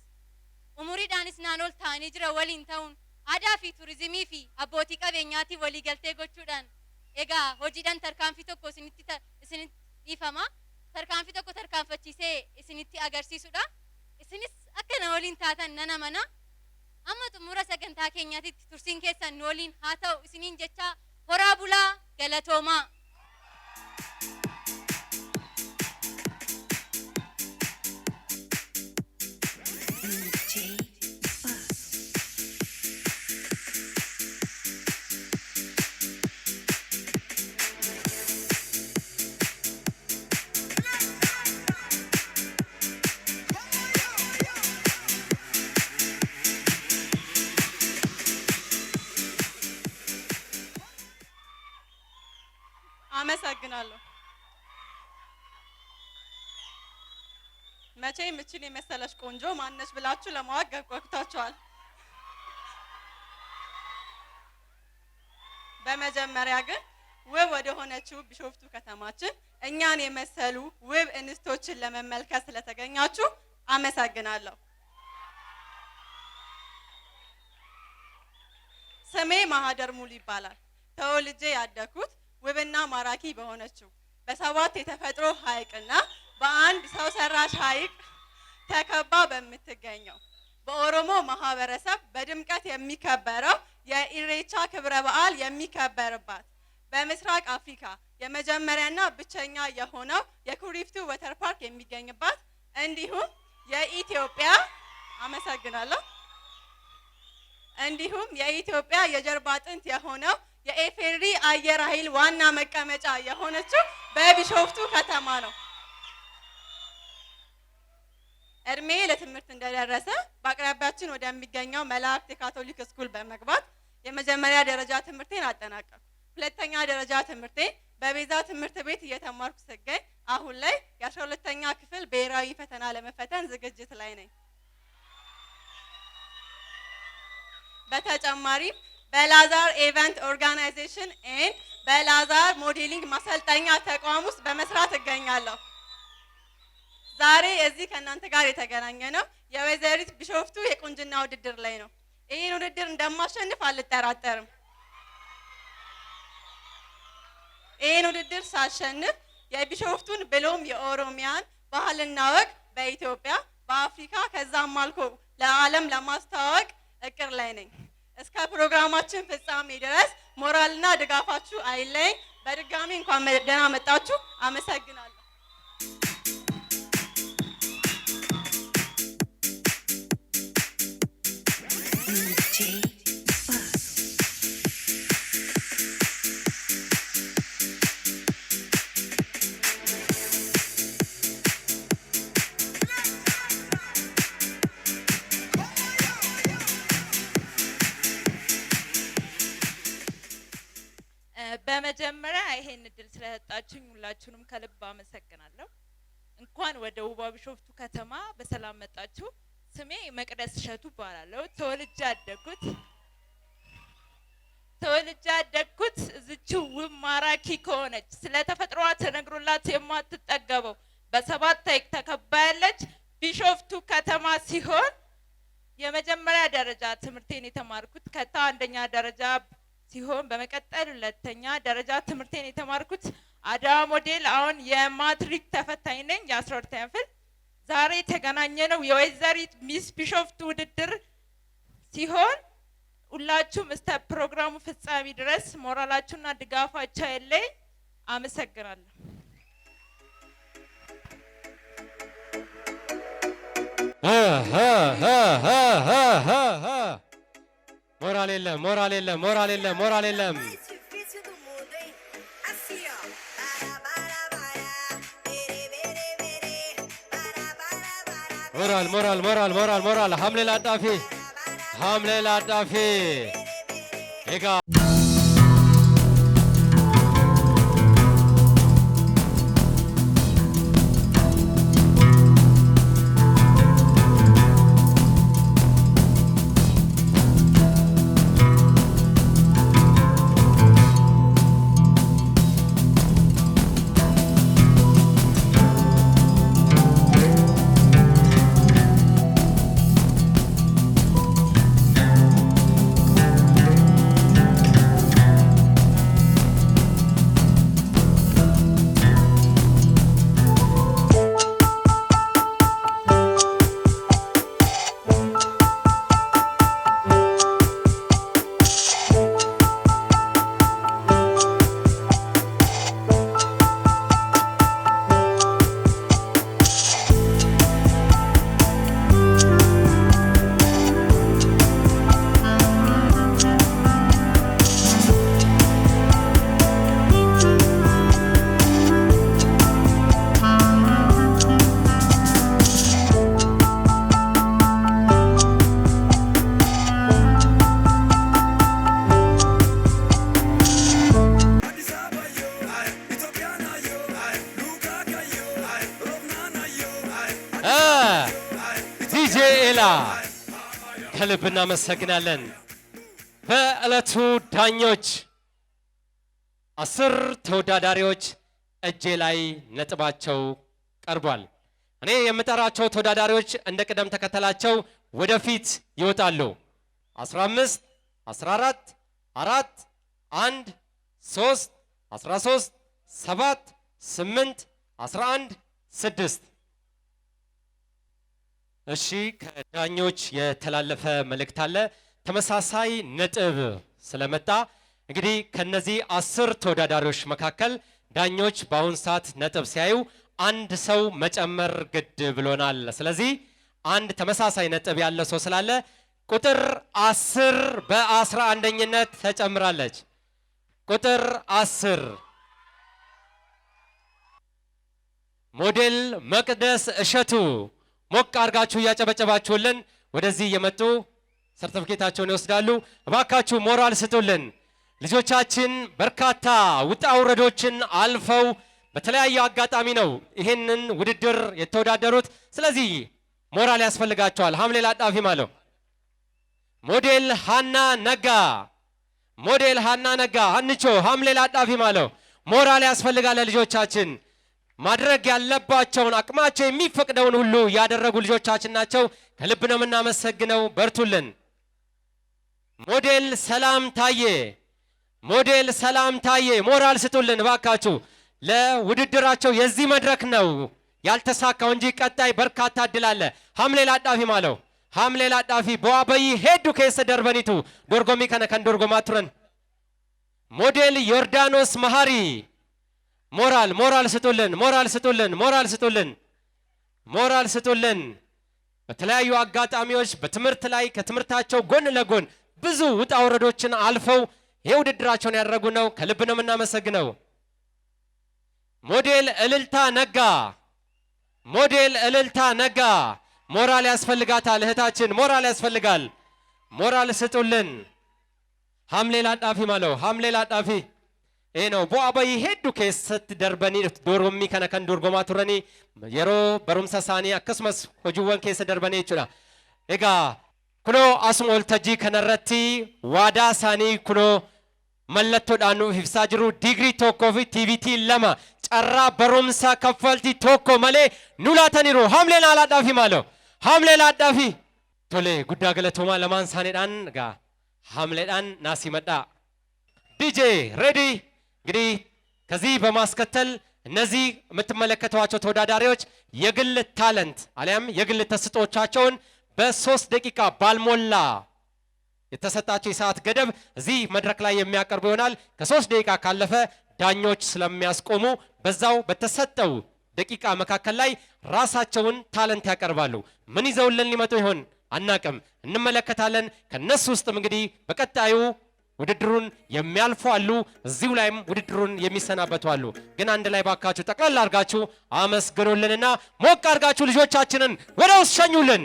umuriidhaanis naan ol ta'anii jira waliin ta'uun aadaa fi turizimii fi abbootii qabeenyaatii walii galtee gochuudhaan egaa hojiidhaan tarkaanfii tokko isinitti dhiifama. Tarkaanfii tokko tarkaanfachiisee isinitti agarsiisuudha. Isinis akka na waliin taatan nan amana. Amma xumura sagantaa keenyaatitti tursiin keessan nu waliin haa ta'u isiniin jecha horaa bulaa galatoomaa. አመሰግናለሁ። መቼም እቺን የመሰለሽ ቆንጆ ማነሽ ብላችሁ ለማወቅ ጓጉታችኋል። በመጀመሪያ ግን ውብ ወደ ሆነችው ቢሾፍቱ ከተማችን እኛን የመሰሉ ውብ እንስቶችን ለመመልከት ስለተገኛችሁ አመሰግናለሁ። ስሜ ማህደር ሙሉ ይባላል። ተወልጄ ያደኩት ውብና ማራኪ በሆነችው በሰባት የተፈጥሮ ሐይቅና በአንድ ሰው ሰራሽ ሐይቅ ተከባ በምትገኘው በኦሮሞ ማህበረሰብ በድምቀት የሚከበረው የኢሬቻ ክብረ በዓል የሚከበርባት በምስራቅ አፍሪካ የመጀመሪያና ብቸኛ የሆነው የኩሪፍቱ ወተር ፓርክ የሚገኝባት እንዲሁም የኢትዮጵያ የጀርባ አጥንት የሆነው የኢፌዴሪ አየር ኃይል ዋና መቀመጫ የሆነችው በቢሾፍቱ ከተማ ነው። እድሜ ለትምህርት እንደደረሰ በአቅራቢያችን ወደሚገኘው መላእክት የካቶሊክ ስኩል በመግባት የመጀመሪያ ደረጃ ትምህርቴን አጠናቀቅኩ። ሁለተኛ ደረጃ ትምህርቴን በቤዛ ትምህርት ቤት እየተማርኩ ስገኝ አሁን ላይ የ12ኛ ክፍል ብሔራዊ ፈተና ለመፈተን ዝግጅት ላይ ነኝ። በተጨማሪም በላዛር ኢቨንት ኦርጋናይዜሽን ኤንድ በላዛር ሞዴሊንግ ማሰልጠኛ ተቋም ውስጥ በመስራት እገኛለሁ። ዛሬ እዚህ ከእናንተ ጋር የተገናኘ ነው የወይዘሪት ቢሾፍቱ የቁንጅና ውድድር ላይ ነው። ይህን ውድድር እንደማሸንፍ አልጠራጠርም። ይህን ውድድር ሳሸንፍ የቢሾፍቱን ብሎም የኦሮሚያን ባህልና ወግ በኢትዮጵያ በአፍሪካ ከዛም አልፎ ለዓለም ለማስተዋወቅ እቅድ ላይ ነኝ። እስከ ፕሮግራማችን ፍጻሜ ድረስ ሞራልና ድጋፋችሁ አይለኝ። በድጋሚ እንኳን ደህና መጣችሁ። አመሰግናለሁ። በመጀመሪያ ይሄን እድል ስለሰጣችሁኝ ሁላችሁንም ከልብ አመሰግናለሁ። እንኳን ወደ ውቧ ቢሾፍቱ ከተማ በሰላም መጣችሁ። ስሜ መቅደስ እሸቱ እባላለሁ። ተወልጄ ያደግኩት እዚችው ውብ ማራኪ ከሆነች ስለ ተፈጥሮዋ ተነግሮላት የማትጠገበው በሰባት ሐይቅ ተከባ ያለች ቢሾፍቱ ከተማ ሲሆን የመጀመሪያ ደረጃ ትምህርቴን የተማርኩት ከታ አንደኛ ደረጃ ሲሆን በመቀጠል ሁለተኛ ደረጃ ትምህርቴን የተማርኩት አዳማ ሞዴል አሁን የማትሪክ ተፈታኝ ነኝ የ12ኛ ክፍል። ዛሬ የተገናኘነው የወይዘሪት ሚስ ቢሾፍቱ ውድድር ሲሆን ሁላችሁም እስከ ፕሮግራሙ ፍጻሜ ድረስ ሞራላችሁና ድጋፋችሁ አይለኝ። አመሰግናለሁ። ሞራል የለም። ሞራል ሐምሌ ላዳፊ ኤጋ ከልብ እናመሰግናለን። በዕለቱ ዳኞች 10 ተወዳዳሪዎች እጄ ላይ ነጥባቸው ቀርቧል። እኔ የምጠራቸው ተወዳዳሪዎች እንደ ቅደም ተከተላቸው ወደፊት ይወጣሉ። 15 14 4 1 3 13 7 8 11 6 እሺ ከዳኞች የተላለፈ መልእክት አለ። ተመሳሳይ ነጥብ ስለመጣ እንግዲህ ከነዚህ 10 ተወዳዳሪዎች መካከል ዳኞች በአሁን ሰዓት ነጥብ ሲያዩ አንድ ሰው መጨመር ግድ ብሎናል። ስለዚህ አንድ ተመሳሳይ ነጥብ ያለ ሰው ስላለ ቁጥር 10 በ11ኝነት ተጨምራለች። ቁጥር 10 ሞዴል መቅደስ እሸቱ። ሞቅ አርጋችሁ እያጨበጨባችሁልን ወደዚህ የመጡ ሰርተፊኬታቸውን ይወስዳሉ። እባካችሁ ሞራል ስጡልን። ልጆቻችን በርካታ ውጣ ውረዶችን አልፈው በተለያየ አጋጣሚ ነው ይህንን ውድድር የተወዳደሩት። ስለዚህ ሞራል ያስፈልጋቸዋል። ሐምሌ ላጣፊ ማለው ሞዴል ሃና ነጋ፣ ሞዴል ሃና ነጋ አንቾ ሐምሌ ላጣፊ ማለው ሞራል ያስፈልጋል። ልጆቻችን ማድረግ ያለባቸውን አቅማቸው የሚፈቅደውን ሁሉ ያደረጉ ልጆቻችን ናቸው። ከልብ ነው የምናመሰግነው። በርቱልን። ሞዴል ሰላም ታዬ፣ ሞዴል ሰላም ታዬ ሞራል ስጡልን ባካችሁ። ለውድድራቸው የዚህ መድረክ ነው ያልተሳካው እንጂ ቀጣይ በርካታ እድል አለ። ሐምሌ ላጣፊ ማለው ሐምሌ ላጣፊ በዋበይ ሄዱ ከሰ ደርበኒቱ ዶርጎሚ ከነከን ዶርጎማ ቱረን ሞዴል ዮርዳኖስ መሃሪ ሞራል ሞራል ስጡልን፣ ሞራል ስጡልን፣ ሞራል ስጡልን፣ ሞራል ስጡልን። በተለያዩ አጋጣሚዎች በትምህርት ላይ ከትምህርታቸው ጎን ለጎን ብዙ ውጣ ወረዶችን አልፈው የውድድራቸውን ያደረጉ ነው። ከልብ ነው የምናመሰግነው። ሞዴል እልልታ ነጋ፣ ሞዴል እልልታ ነጋ ሞራል ያስፈልጋታል እህታችን፣ ሞራል ያስፈልጋል። ሞራል ስጡልን። ሐምሌ ላጣፊ ማለው ሐምሌ ላጣፊ ይሄ ነው። ቦአባይ ሄዱ ከሰት ደርበኒ ዶሮሚ ከነከን ዶርጎማ ቱረኒ የሮ በሩምሳ ሳኒ አከስመስ ሆጁወን ከሰ ደርበኒ ይችላ ኤጋ ኩኖ አስሞ ወልተጂ ከነረቲ ዋዳ ሳኒ ኩኖ መለቶዳኑ ሂፍሳ ጅሩ ዲግሪ ቶኮ ፊ ቲቪቲ ለማ ጨራ በሩምሳ ከፈልቲ ቶኮ መሌ ኑላተኒሩ ሐምሌ ላጣፊ ማለው ሐምሌ ላጣፊ ቶሌ ጉዳ ገለቶማ ለማን ሳኔዳን ጋ ሐምሌዳን ናሲ መጣ ዲጄ ሬዲ። እንግዲህ ከዚህ በማስከተል እነዚህ የምትመለከቷቸው ተወዳዳሪዎች የግል ታለንት አሊያም የግል ተስጦቻቸውን በ3 ደቂቃ ባልሞላ የተሰጣቸው የሰዓት ገደብ እዚህ መድረክ ላይ የሚያቀርቡ ይሆናል። ከ3 ደቂቃ ካለፈ ዳኞች ስለሚያስቆሙ በዛው በተሰጠው ደቂቃ መካከል ላይ ራሳቸውን ታለንት ያቀርባሉ። ምን ይዘውልን ሊመጡ ይሆን አናቅም፣ እንመለከታለን። ከነሱ ውስጥም እንግዲህ በቀጣዩ ውድድሩን የሚያልፉ አሉ፣ እዚሁ ላይም ውድድሩን የሚሰናበቱ አሉ። ግን አንድ ላይ ባካችሁ ጠቅላላ አርጋችሁ አመስግኑልንና ሞቅ አርጋችሁ ልጆቻችንን ወደ ውስጥ ሸኙልን።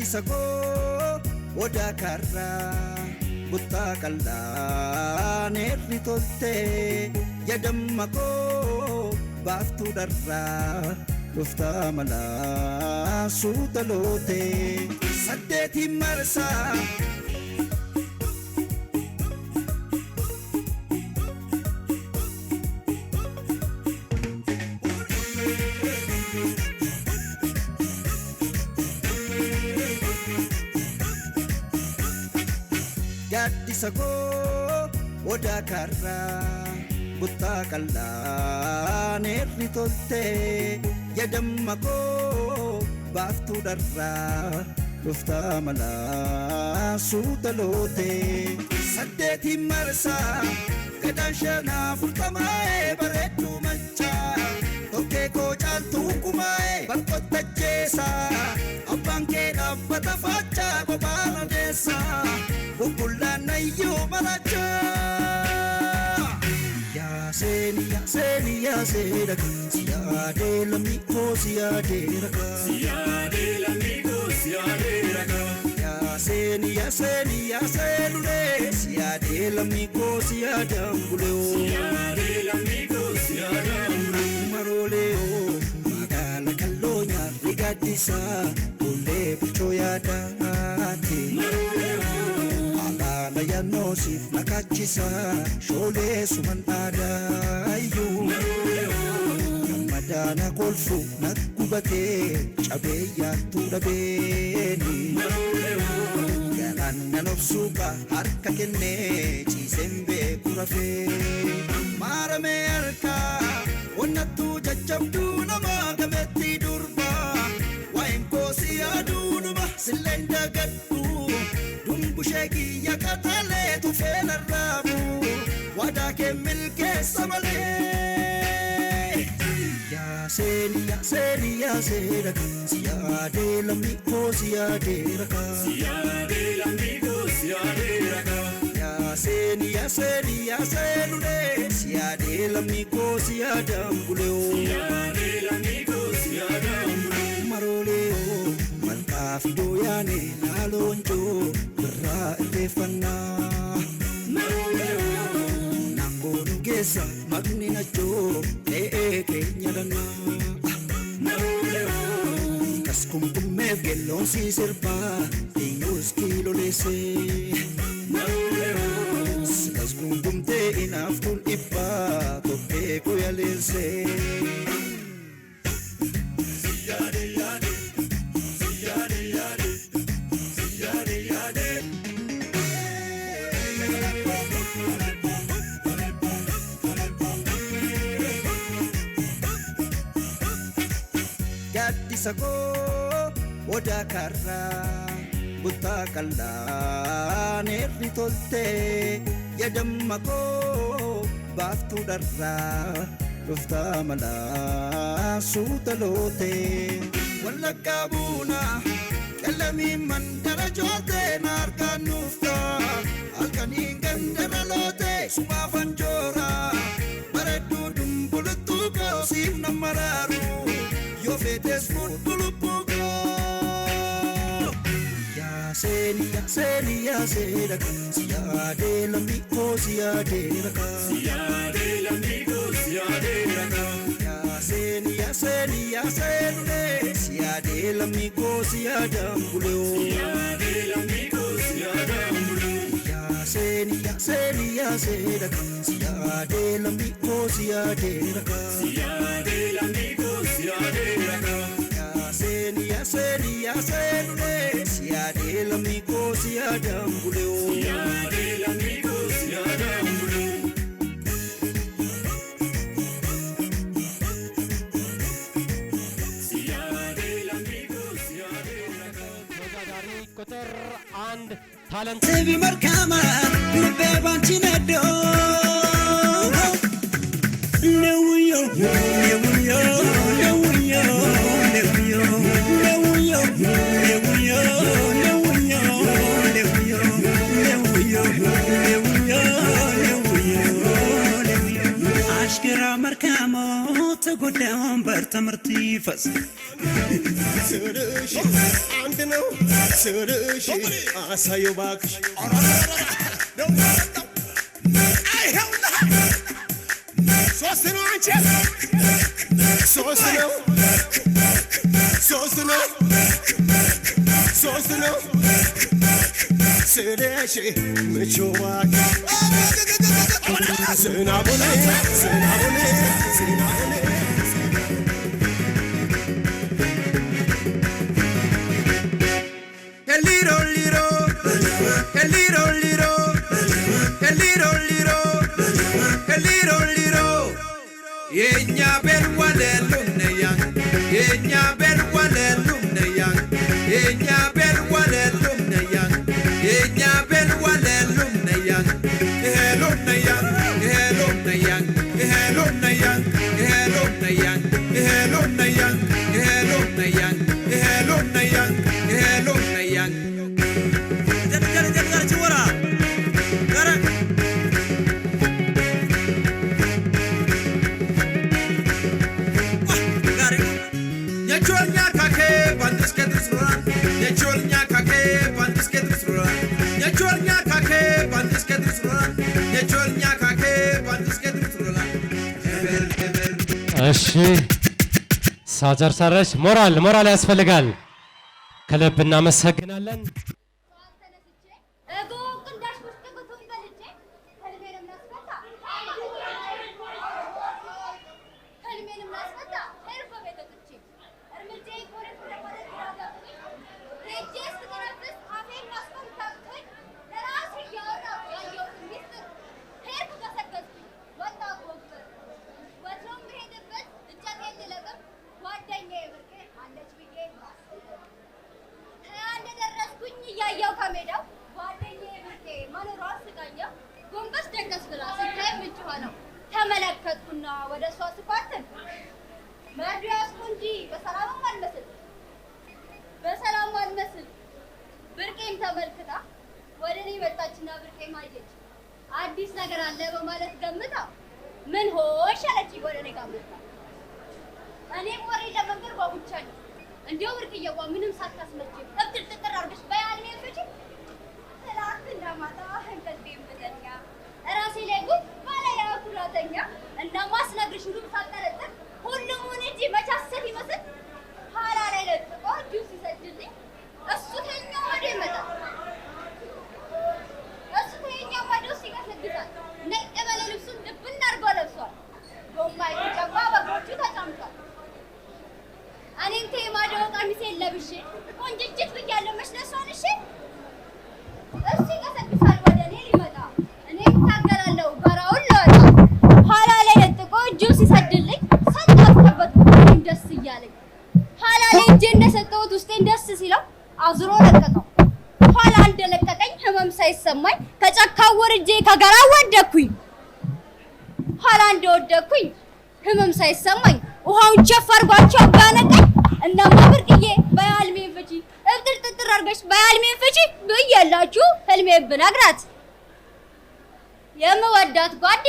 Sako oda karra butta kalla nerri tolte yadamma ko baftu darra lufta mala sutalote saddeti marsa Sako oda karra butta kalla nerri tolte yadamma ko baftu darra lufta mala sutalote saddeti marsa kadashana fulkamae baretu mancha toke ko jaltu kumae bakota jesa abanke dabbata facha babana desa Ukulana yo malacha Ya seni ya seni ya sera Siya de la miko siya de raka Siya de la miko siya de raka Ya seni ya senule siade lamiko siada ambuleo siade lamiko siada ambuleo maroleo magala kallonya rigadisa ule pichoya dati maroleo ala ya nosif nakachisa shole sumantada ayu maroleo madana kolfu nakubate chabeya tudabeni Nanopsuka harka kenne chisembe kurafe marame arka wonnatu jajjabdu nama gametti durba wain kosi adunuma silenda gaddu dumbusheki yakatale tu fela rabu wadake milke samale ya seni ya sedaka siade lamiko siade raka siade lamiko siade raka ya seni ya senule siade lamiko siade ambuleo siade lamiko siade ambuleo maroleo malkafido yane nalonjo ra efana maroleo nangonu gesa magnina jo kenyadana maroleo kaskumkumev gelon si serpa tinyus kilo lese maroleo kaskumkumte inaftul ipa tope koyalese siyade yade siyade yade siyade yade Sako oda karra buta kalla nerri tolte yadamma ko baftu darra dufta mala sutalote walla kabuna kalami man darajote narka nufta alkani gandaralote suma fanjora maredu dumbulutu ko sif namararu yo fetes futbulupugo ya seni ya sedaka siade lamiko siade raka siade lamiko siade raka ya seni ya senule siade lamiko siade ambuleo siade lamiko siade ambuleo ya seni ya sedaka siade lamiko siade raka siade lamiko siade raka ya senule siade lamiko siade ambuleo siade lamiko siade ambuleo siade lamiko siade raka ተወዳዳሪ ቁጥር 1 ታለንት Sevi markama lube banchinedo Lewuyo lewuyo lewuyo lewuyo lewuyo lewuyo lewuyo lewuyo lewuyo lewuyo Ashkira markamo ተጎዳውን በርተምርት ይፈስ ስርሽ አንድ ነው ስርሽ አሳየው ባክሽ ሶስት ነው አንቺ ሶስት ነው ሶስት ነው ሶስት ነው ስርሽ ምቾ ባክሽ ስናቡኔ ስናቡኔ ስናቡኔ Yenya berwale lumneyan Yenya berwale lumneyan Yenya berwale lumneyan Yenya berwale lumneyan Lumneyan lumneyan lumneyan lumneyan lumneyan lumneyan lumneyan lumneyan Jangan juara Gara Nyachornya kake bandis ke dusura Nyachornya kake bandis ke dusura እሺ ሳጨርሰሽ ሞራል ያስፈልጋል። ከልብ እናመሰግናለን። ተመለከትኩና ወደ እሷ ስኳትን መርዲያስ እንጂ በሰላም አልመስል ብርቄም ተመልክታ ወደ እኔ መጣችና ብርቄም አየች አዲስ ነገር አለ በማለት ገምታ ምን ሆሽ አለች ወደ እኔ ጋር መጣ። እኔም ወሬ ለመንገር ጓጉቻለሁ። እንዲያው ብርቅዬዋ ምንም ሳታስመጪ ጥጥር አድርገሽ በያልኔ ፍጪ ትላንት እንዳማታ እንቅልፌን ብተኛ ራሴ ላይ ጉድ ባላይ አኩራተኛ እና ማስነግርሽ ሁሉም ሳጠረጥር ሁሉም እንጂ መቻሰት ይመስል ኋላ ላይ ለጥቆ ጁስ ሲሰድልኝ እሱ ተኛ ወደ ይመጣል እሱ ተኛ ወደ ሲገሰግሳል ነቀበለ ልብሱን ድብና አድርጎ ለብሷል። ጎማይ ጨባ በጎቹ ተጫምቷል። እኔም ተማዶ ቀሚሴን ለብሼ ቆንጅጅት ብያለሁ መስለሷን እሺ እሱ ይገሰግሳል ወደ እኔ ሊመጣ እኔም ታገላለሁ በራውን ለወጣ ኋላ ላይ ለጥቆ ጁስ ሲሰድልኝ ሰጣት ከበቱ ደስ እያለኝ ኋላ ላይ እጄ እንደሰጠሁት ውስጤን ደስ ሲለው አዝሮ ለቀቀው። ኋላ እንደለቀቀኝ ህመም ሳይሰማኝ ከጫካው ወርጄ ከጋራው ወደኩኝ። ኋላ እንደወደኩኝ ህመም ሳይሰማኝ ውሃውን ቸፍ አድርጓቸው ባነቀኝ እናማ ብርቅዬ በያልሜን ፍቺ እብጥር ጥጥር አድርገሽ በያልሜን ፍቺ ብያላችሁ ህልሜን ብነግራት የምወዳት ጓዴ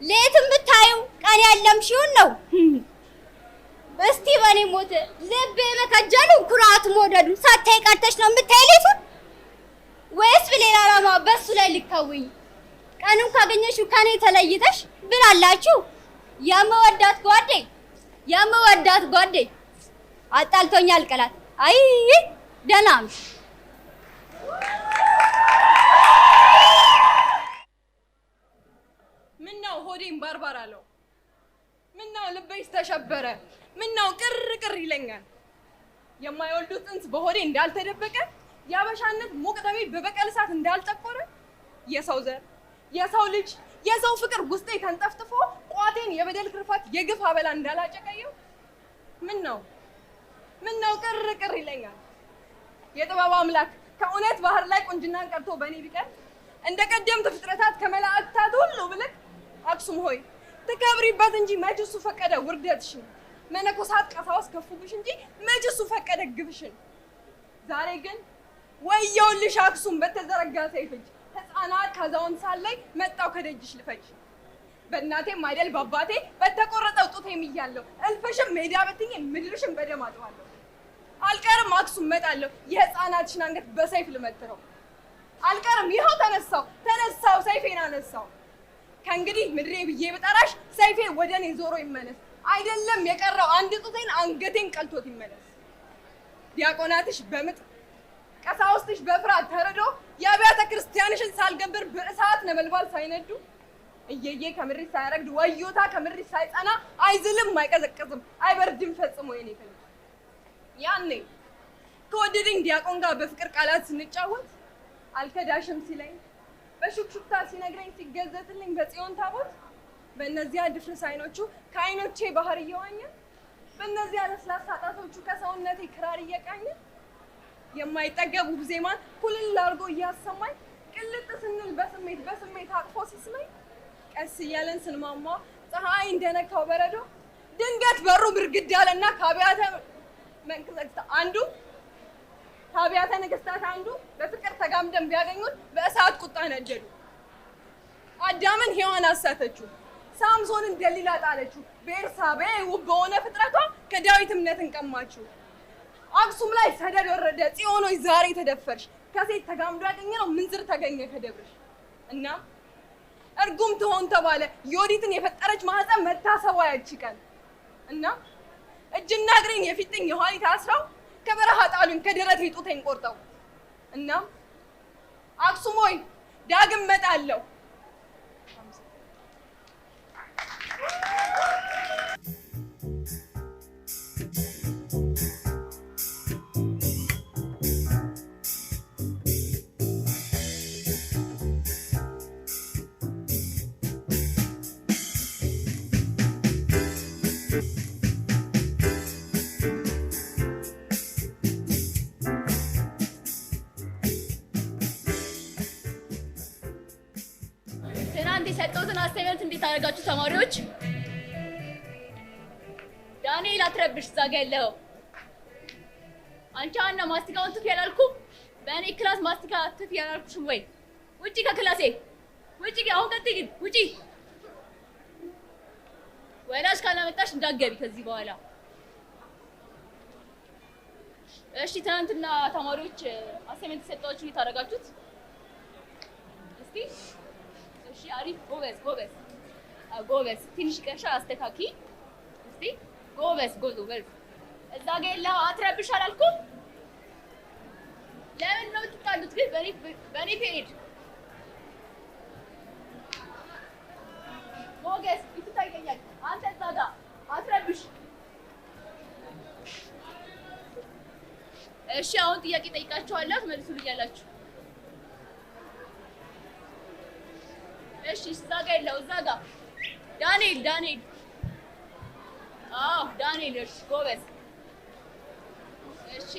ሌትም ብታዩ ቀን ያለምሽውን ነው። እስቲ በኔ ሞት ልቤ መከጀሉ ኩራት ሞደዱ ሳታይ ቀርተሽ ነው የምታይሌቱን ወይስ በሌላ ዓላማ በሱ ላይ ልከውኝ ቀኑን ካገኘሽው ከኔ ተለይተሽ ብላላችሁ የምወዳት ጓዴ አጣልቶኛል ቀላት አይ ደናም ምነው ሆዴን ባርባር አለው ምነው ልቤስ ተሸበረ ምነው ቅር ይለኛል የማይወልዱት ጽንስ በሆዴ እንዳልተደበቀ ያበሻነት ሙቅደሜ በበቀል እሳት እንዳልጠቆረ የሰው ዘር የሰው ልጅ የሰው ፍቅር ውስጤ ተንጠፍጥፎ ቋቴን የበደል ክርፋት የግፍ አበላ እንዳላጨቀየው ምነው ቅር ይለኛል የጥበብ አምላክ ከእውነት ባህር ላይ ቁንጅናን ቀርቶ በእኔ ቢቀር እንደ ቀደምት ፍጥረታት ከመላእክታት ሁሉ ብልክ አክሱም ሆይ ትከብሪበት እንጂ መች እሱ ፈቀደ ውርደትሽን መነኮሳት ቀሳውስት ከፉብሽ እንጂ መች እሱ ፈቀደ ግፍሽን ዛሬ ግን ወየውልሽ አክሱም በተዘረጋ ሰይፍ እጅ ህፃናት ካዛውንት ሳለኝ መጣው ከደጅሽ ልፈጅ በእናቴም አይደል በአባቴ በተቆረጠው ጡቴም እያለሁ እልፍሽም ሜዳ በትኜ ምድርሽም በደም አጥባለሁ አልቀርም አክሱም መጣለሁ የህፃናትሽን አንገት በሰይፍ ልመትረው አልቀርም ይኸው ተነሳው ሰይፌን አነሳው ከእንግዲህ ምድሬ ብዬ ብጠራሽ ሰይፌ ወደ እኔ ዞሮ ይመለስ አይደለም የቀረው አንድ ጡቴን አንገቴን ቀልቶት ይመለስ ዲያቆናትሽ በምጥ ቀሳውስትሽ በፍርሃት ተረዶ የአብያተ ክርስቲያንሽን ሳልገብር በእሳት ነበልባል ሳይነዱ እየየ ከምድር ሳይረግድ ወዮታ ከምድር ሳይጸና አይዝልም አይቀዘቅዝም አይበርድም ፈጽሞ የኔ ፍቅር ያኔ ከወደደኝ ዲያቆን ጋር በፍቅር ቃላት ስንጫወት አልከዳሽም ሲለኝ በሹክሹክታ ሲነግረኝ ሲገዘትልኝ በጽዮን ታቦት በእነዚያ ድፍርስ አይኖቹ ከአይኖቼ ባህር እየዋኘ በእነዚያ ለስላሳ ጣቶቹ ከሰውነቴ ክራር እየቃኘ የማይጠገቡ ዜማን ኩልል አድርጎ እያሰማኝ ቅልጥ ስንል በስሜት አቅፎ ሲስመኝ ቀስ እያለን ስንማማ ፀሐይ እንደነካው በረዶ ድንገት በሩ ብርግድ አለና ከአብያተ ነገስታት አንዱ በፍቅር ተጋምደን ቢያገኙት በእሳት ቁጣ ነደዱ። አዳምን ሔዋን አሳተችው፣ ሳምሶንን ደሊላ ጣለችው፣ ቤርሳቤ ውብ በሆነ ፍጥረቷ ከዳዊት እምነትን ቀማችው። አክሱም ላይ ሰደድ ወረደ ጽዮኖች ዛሬ ተደፈርሽ፣ ከሴት ተጋምዶ ያገኘነው ምንዝር ተገኘ ከደብርሽ። እና እርጉም ትሆን ተባለ። ዮዲትን የፈጠረች ማህፀን መታሰቧ ያቺ ቀን እና እጅና እግሬን የፊጥኝ የኋሊት አስራው ከበረሃ ጣሉኝ ከደረቴ ጡቴን ቆርጠው። እናም አክሱም ሆይ ዳግም መጣለሁ። ትናንት የሰጠሁትን አስተያየት እንዴት አደረጋችሁ ተማሪዎች? ዳንኤል አትረብሽ፣ እዛ ጋ ያለኸው አንቺ ሀና ማስቲካውን ትፍ ያላልኩም? በእኔ ክላስ ማስቲካ ትፍ ያላልኩሽም ወይ? ውጪ ከክላሴ ውጪ! አሁን ቀጥይ ግን ውጪ! ወላጅ ካላመጣሽ እንዳትገቢ ከዚህ በኋላ እሺ። ትናንትና ተማሪዎች አሳይመንት የሰጠኋችሁ እንዴት አደረጋችሁት? እስቲ እሺ፣ አሪፍ ጎበዝ ጎበዝ ጎበዝ። ትንሽ ቀሻ አስተካኪ እስቲ። ጎበዝ ጎበዝ። እዛ ጋ የለኸው አትረብሽ አላልኩም? ለምን ነው የምትጣሉት ግን በእኔ ፔሪድ? ሞገስ ይታየኛል። አንተ እዛ ጋ አትረብሽ። እሺ አሁን ጥያቄ ጠይቃችኋለሁ፣ ትመልሱልኛላችሁ። እሺ እዛ ጋ የለው፣ እዛ ጋ ዳንኤል። አዎ ዳንኤል። እሺ ጎበዝ። እሺ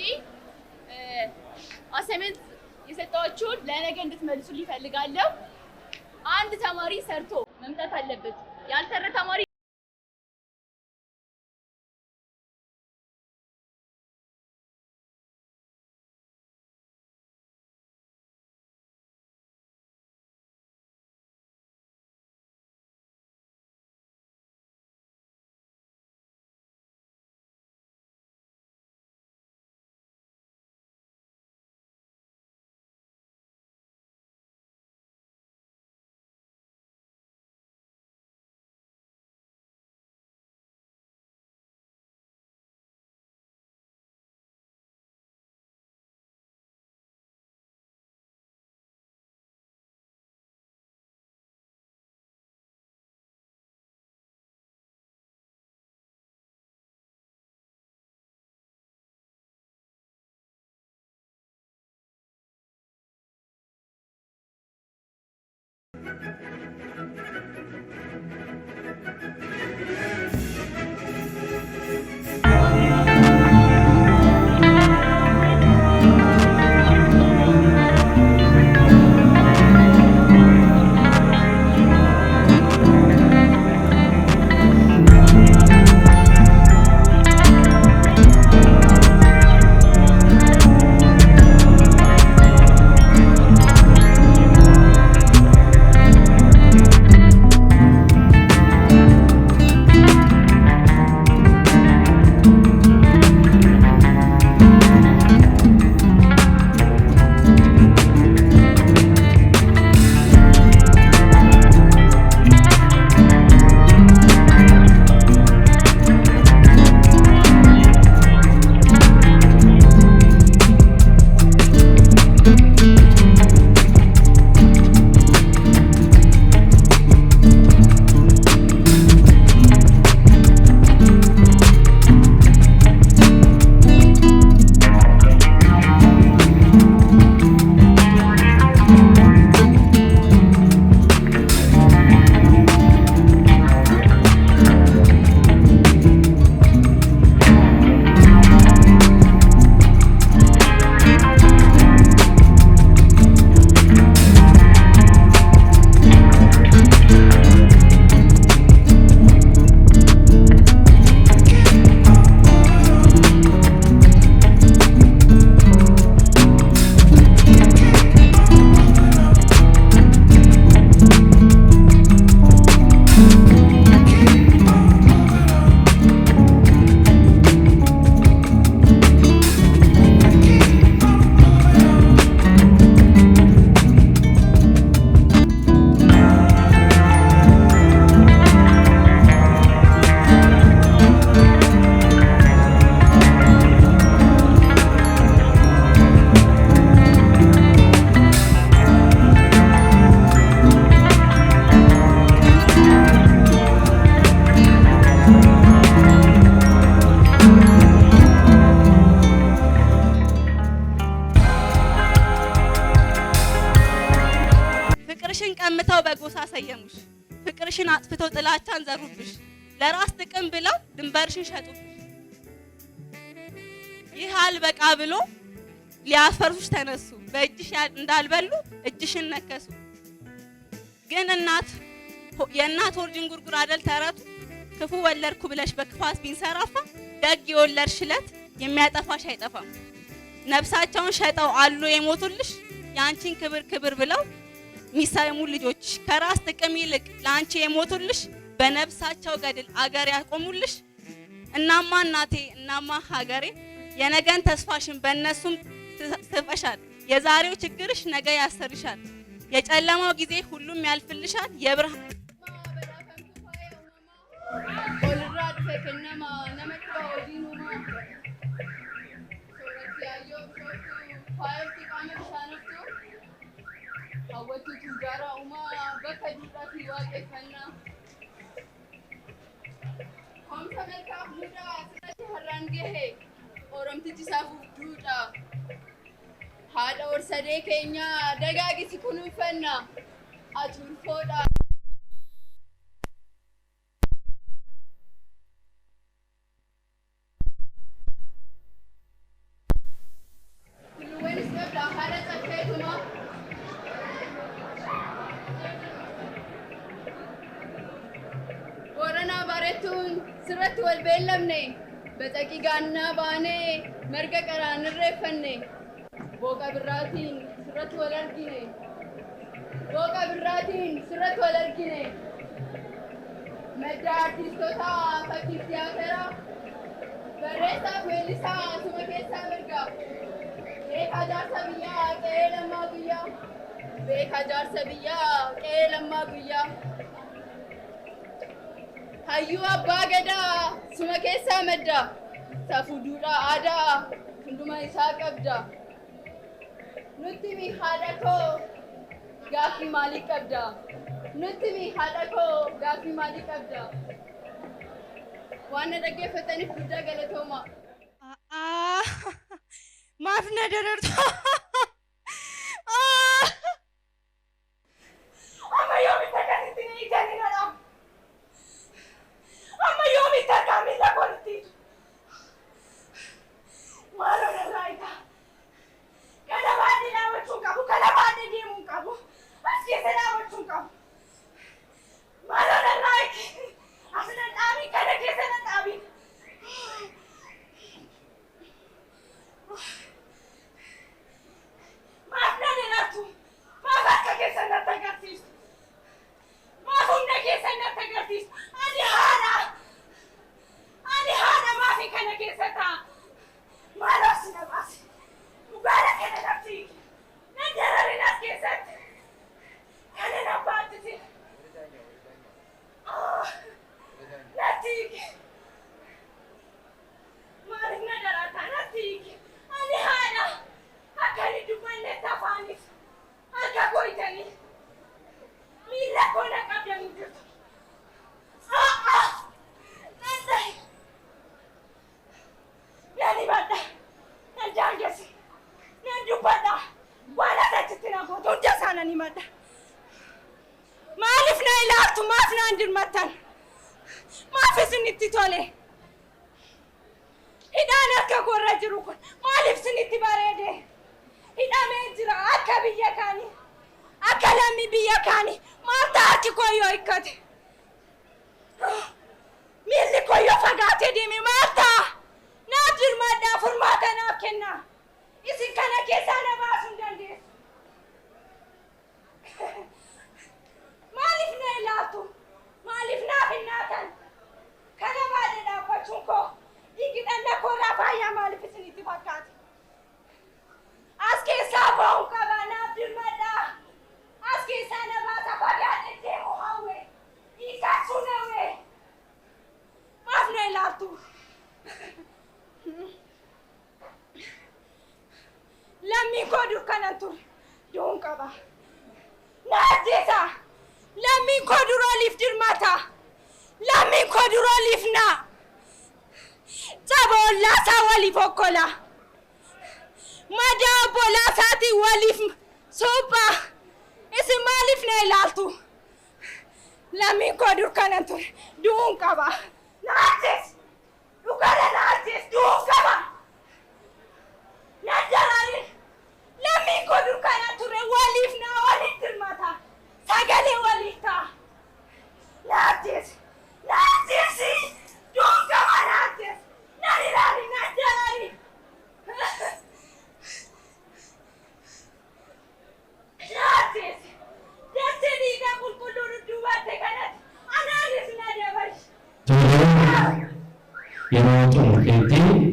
አሳይመንት የሰጠኋችሁን ለነገ እንድትመልሱልኝ እፈልጋለሁ። አንድ ተማሪ ሰርቶ መምጣት አለበት። ያልሰራ ተማሪ ፍቅርሽን ቀምተው በጎሳ ሰየሙሽ ፍቅርሽን አጥፍተው ጥላቻን ዘሩብሽ ለራስ ጥቅም ብለው ድንበርሽን ሸጡብሽ ይህ አልበቃ ብሎ ሊያፈርሱሽ ተነሱ በእጅሽ እንዳልበሉ እጅሽን ነከሱ ግን የእናት ወር ጅንጉርጉር አይደል ተረቱ ክፉ ወለድኩ ብለሽ በክፋት ቢንሰራፋ ደግ የወለድሽለት የሚያጠፋሽ አይጠፋም ነፍሳቸውን ሸጠው አሉ የሞቱልሽ ያንቺን ክብር ብለው ሚሳየሙ ልጆች ከራስ ጥቅም ይልቅ ላንቺ የሞቱልሽ በነፍሳቸው ገድል አገር ያቆሙልሽ እናማ እናቴ እናማ ሀገሬ የነገን ተስፋሽን በእነሱም ትፈሻል የዛሬው ችግርሽ ነገ ያሰርሻል የጨለማው ጊዜ ሁሉም ያልፍልሻል የብርሃን ኦልራድ ፈከነማ ነመጣ ኦዲኑማ ሶረቲያዮ ፋይቲ ቃመሻነቱ አወቱ ቱጃራ ኡማ በከዱራቲ ዋቀፈና ኮምተ መልካፍ ሙዳ ስለቲ ሀራንጌሄ ኦሮምቲቲ ሳፉ ዱዳ ሃዳ ወርሰዴ ከኛ ደጋጊ ሲኩኑፈና አቱልፎዳ ስረት ወልበለምኔ በጠቂጋና ባኔ መርገቀራን ረፈኔ ቦቃ ብራቲን ስረት ወለርጊኔ ቦቃ ብራቲን ስረት ወለርጊኔ መዳ አርቲስቶታ ፈኪፍ ቲያትራ በሬሳ ዌሊሳ ሱመኬሳ መርጋ ቤካ ጃርሳ ብያ ቀለማ ጉያ ቤካ ጃርሳ ብያ ቀለማ ጉያ hayyuu abbaa gadaa suma keessaa madda safuudhuudha aadaa hunduma isaa qabda nutti mi haadha koo gaaffii maalii qabda nutti mi haadha koo gaaffii maalii qabda waan na dhaggeeffataniif guddaa galatooma maaf na darartu amma yoomitti akkasitti ni hiikanidha amma yoomitti akkamitti akkolitti maaloo narraayita kana baadhi dhaabachuu qabu kana baadhi deemuu qabu as keessa dhaabachuu qabu maaloo narraayiti as na dhaabii kana keessa na dhaabii maaf na dheeratu maaf akka keessa natti agarsiisu maaf humna keessa natti agarsiisu ani haadha maafi kana keessa ta'a maaloo si na baase dhugaadha kana nafti na jararin as keessatti kana na baattise natti hiike maaliif na daraata natti hiike ani haadha akkani dubbannetti afaanis harka gooytanii miila koo na qabdanii jirtu nandahi nan hibadha nan daangesse nan dubbadha waan asachitti na gootu hunda isaa nan himadha maaliif na ilaaltu maaf naan dirmattan maaf isinitti tole hidhaan harka koorra jiru kun maaliif isinitti bareede hidhamee jira akka biyya kaanii akka lammii biyya kaanii maalta harki koo yoo hikkate miilli koo yoo fagaatee deeme maalta naaf dirmadhaa furmaata naaf kenna isin kana keessaa na baasuu hin dandeessu maaliif na ilaaltu maaliif naaf hin naatan kana baadhe dhaabbachuun koo dhiigidhanna koorraa faayyaa maaliif isinitti fakkaate as keessaa ba'uu qaba naaf dirmadhaa as keessaa na baasa fagaadhe deemu hawwe hiikachuu nawe maaf na ilaaltu lammiin koo dur kanan ture du'uun qaba na ajjeesa lammiin koo dur oliif dirmata lammiin koo dur oliif na caba ollaasaa waliif okkola madaa obbolaasaati waliif supha isin maaliif na ilaaltu? Lammiin koo dur kanan ture du'uun qaba. Naajis! Dhugara naajis du'uun qaba. Naajalaani lammiin koo dur kanan ture waliif na walitti hirmata. Sagalee waliif ta'a. Naajis! Naajisi! Du'uun qaba naajis! Nan ilaali naajalaani. Naajis! Destiny ka kulkulun duwate kanat. Analis na dabash. Yang terkenti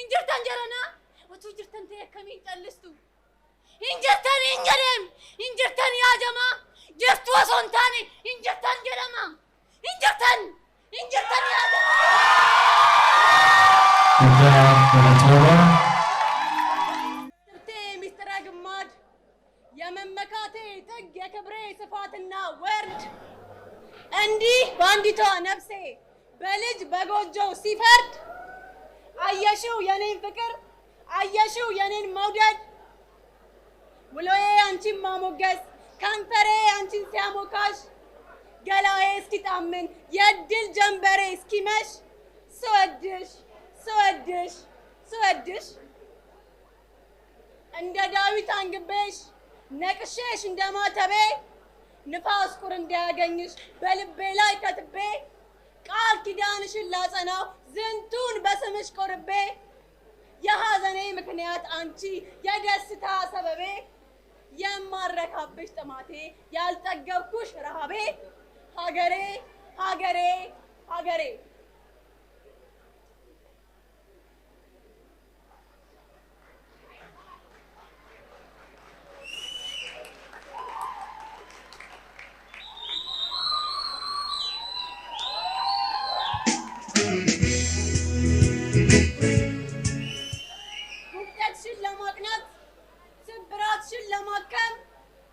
Injirtan jarana watu jirtan te kamin callistu injirtan ya jama jirtu asontani injirtan jarama injirtan ya Mr. Agmad የመመካቴ ጥግ የክብሬ ስፋትና ወርድ እንዲህ ባንዲቷ ነፍሴ በልጅ በጎጆው ሲፈርድ አየሽው የኔን ፍቅር አየሽው የኔን መውደድ ውሎዬ አንቺን ማሞገስ ከንፈሬ አንቺን ሲያሞካሽ ገላዬ እስኪጣምን የድል ጀንበሬ እስኪመሽ ስወድሽ እንደ ዳዊት አንግቤሽ ነቅሼሽ እንደማተቤ ንፋስ ቁር እንዳያገኝሽ በልቤ ላይ ከትቤ ቃል ኪዳንሽን ላጸናው ዝንቱን በስምሽ ቆርቤ የሐዘኔ ምክንያት አንቺ የደስታ ሰበቤ የማረካብሽ ጥማቴ ያልጠገብኩሽ ረሃቤ ሀገሬ ሀገሬ ሀገሬ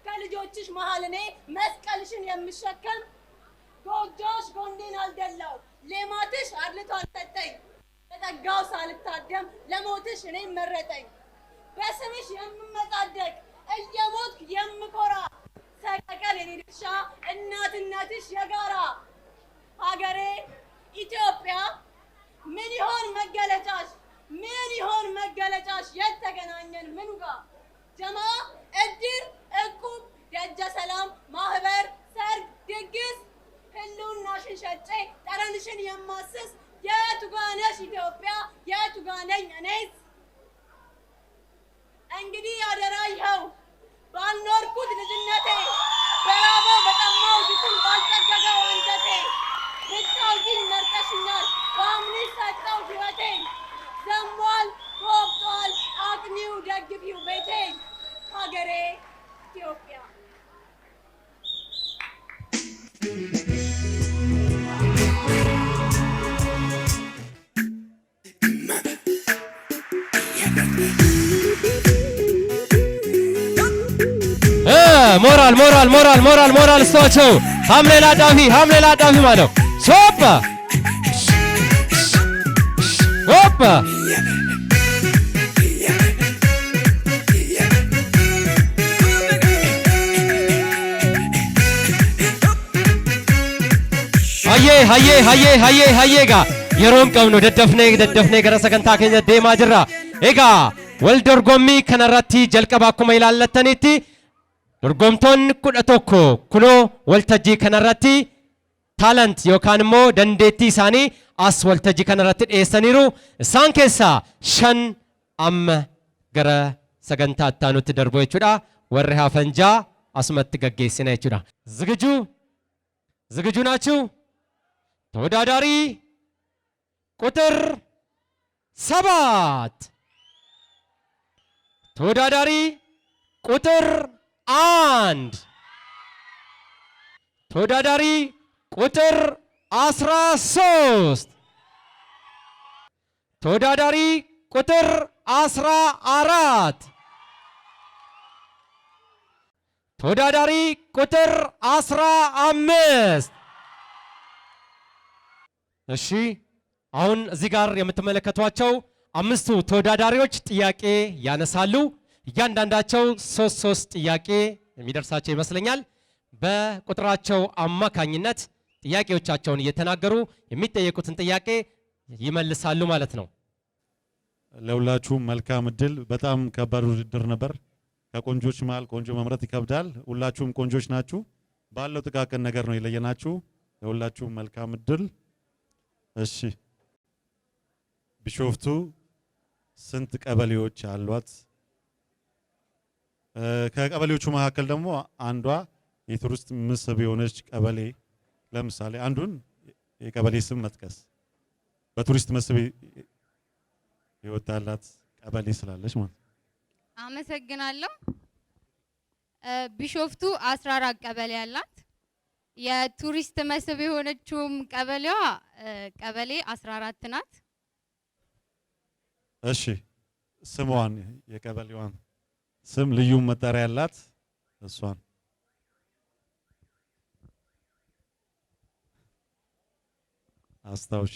ከልጆችሽ መሃል እኔ መስቀልሽን የምሸከም ጎጆሽ ጎንዴን አልደላው ሌማትሽ አድልቶ አልሰጠኝ በጠጋው ሳልታደም ለሞትሽ እኔን መረጠኝ በስምሽ የምመጻደቅ እየሞትኩ የምኮራ ሰቀቀን የኔ ድርሻ እናትነትሽ የጋራ ሀገሬ ኢትዮጵያ ምን ይሆን መገለጫሽ ምን ይሆን መገለጫሽ የተገናኘን ምኑ ጋር ጀማ እድር እቁብ ደጀ ሰላም ማህበር ሰርግ ድግስ ህልውናሽን ሸጬ ጠረንሽን የማስስ የቱ ጋ ነሽ ኢትዮጵያ የቱ ጋ ነኝ እኔስ እንግዲህ አደራ ይኸው ባልኖርኩት ልጅነቴ በራበው በጠማው ድኩን ባልጠገገው አንጀቴ ብታውቂኝ መርጠሽኛል በአምንሽ ሰጠው ሕይወቴን ዘሟል ወቅቷል አቅኒው ደግፊው ቤቴን ሀገሬ ኢትዮጵያ ሞራል ስቶቸው ሐምሌላ ዳፊ ማለት ሶባ ኦፓ hayyee gaa yeroon qabnu daddafnee gara sagantaa keenya deemaa jirra. Egaa wal dorgommii kanarratti jalqaba akkuma ilaallattanitti dorgomtoonni 11 kunoo waltajjii kanarratti taalent yookaan immoo dandeettii isaanii as waltajjii kanarratti dhiyeessaniiru. Isaan keessaa 5 amma gara sagantaa itti darbu jechuudha. Warri hafan 6 asumatti gaggeessina jechuudha. ዝግጁ ናችሁ? ተወዳዳሪ ቁጥር 7 ተወዳዳሪ ቁጥር 1 ተወዳዳሪ ቁጥር 13 ተወዳዳሪ ቁጥር 14 ተወዳዳሪ ቁጥር 15 እሺ አሁን እዚህ ጋር የምትመለከቷቸው 5ቱ ተወዳዳሪዎች ጥያቄ ያነሳሉ። እያንዳንዳቸው 3 ጥያቄ የሚደርሳቸው ይመስለኛል። በቁጥራቸው አማካኝነት ጥያቄዎቻቸውን እየተናገሩ የሚጠየቁትን ጥያቄ ይመልሳሉ ማለት ነው። ለሁላችሁም መልካም እድል። በጣም ከባድ ውድድር ነበር። ከቆንጆች መሃል ቆንጆ መምረጥ ይከብዳል። ሁላችሁም ቆንጆች ናችሁ። ባለው ጥቃቅን ነገር ነው የለየናችሁ። ለሁላችሁም መልካም እድል። እሺ ቢሾፍቱ ስንት ቀበሌዎች አሏት? ከቀበሌዎቹ መካከል ደግሞ አንዷ የቱሪስት መስህብ የሆነች ቀበሌ፣ ለምሳሌ አንዱን የቀበሌ ስም መጥቀስ። በቱሪስት መስህብ የወጣላት ቀበሌ ስላለች ማለት ነው። አመሰግናለሁ። ቢሾፍቱ 14 ቀበሌ አላት። የቱሪስት መስህብ የሆነችውም ቀበሌዋ ቀበሌ 14 ናት። እሺ ስሟን የቀበሌዋን ስም ልዩ መጠሪያ ያላት እሷን አስታውሺ።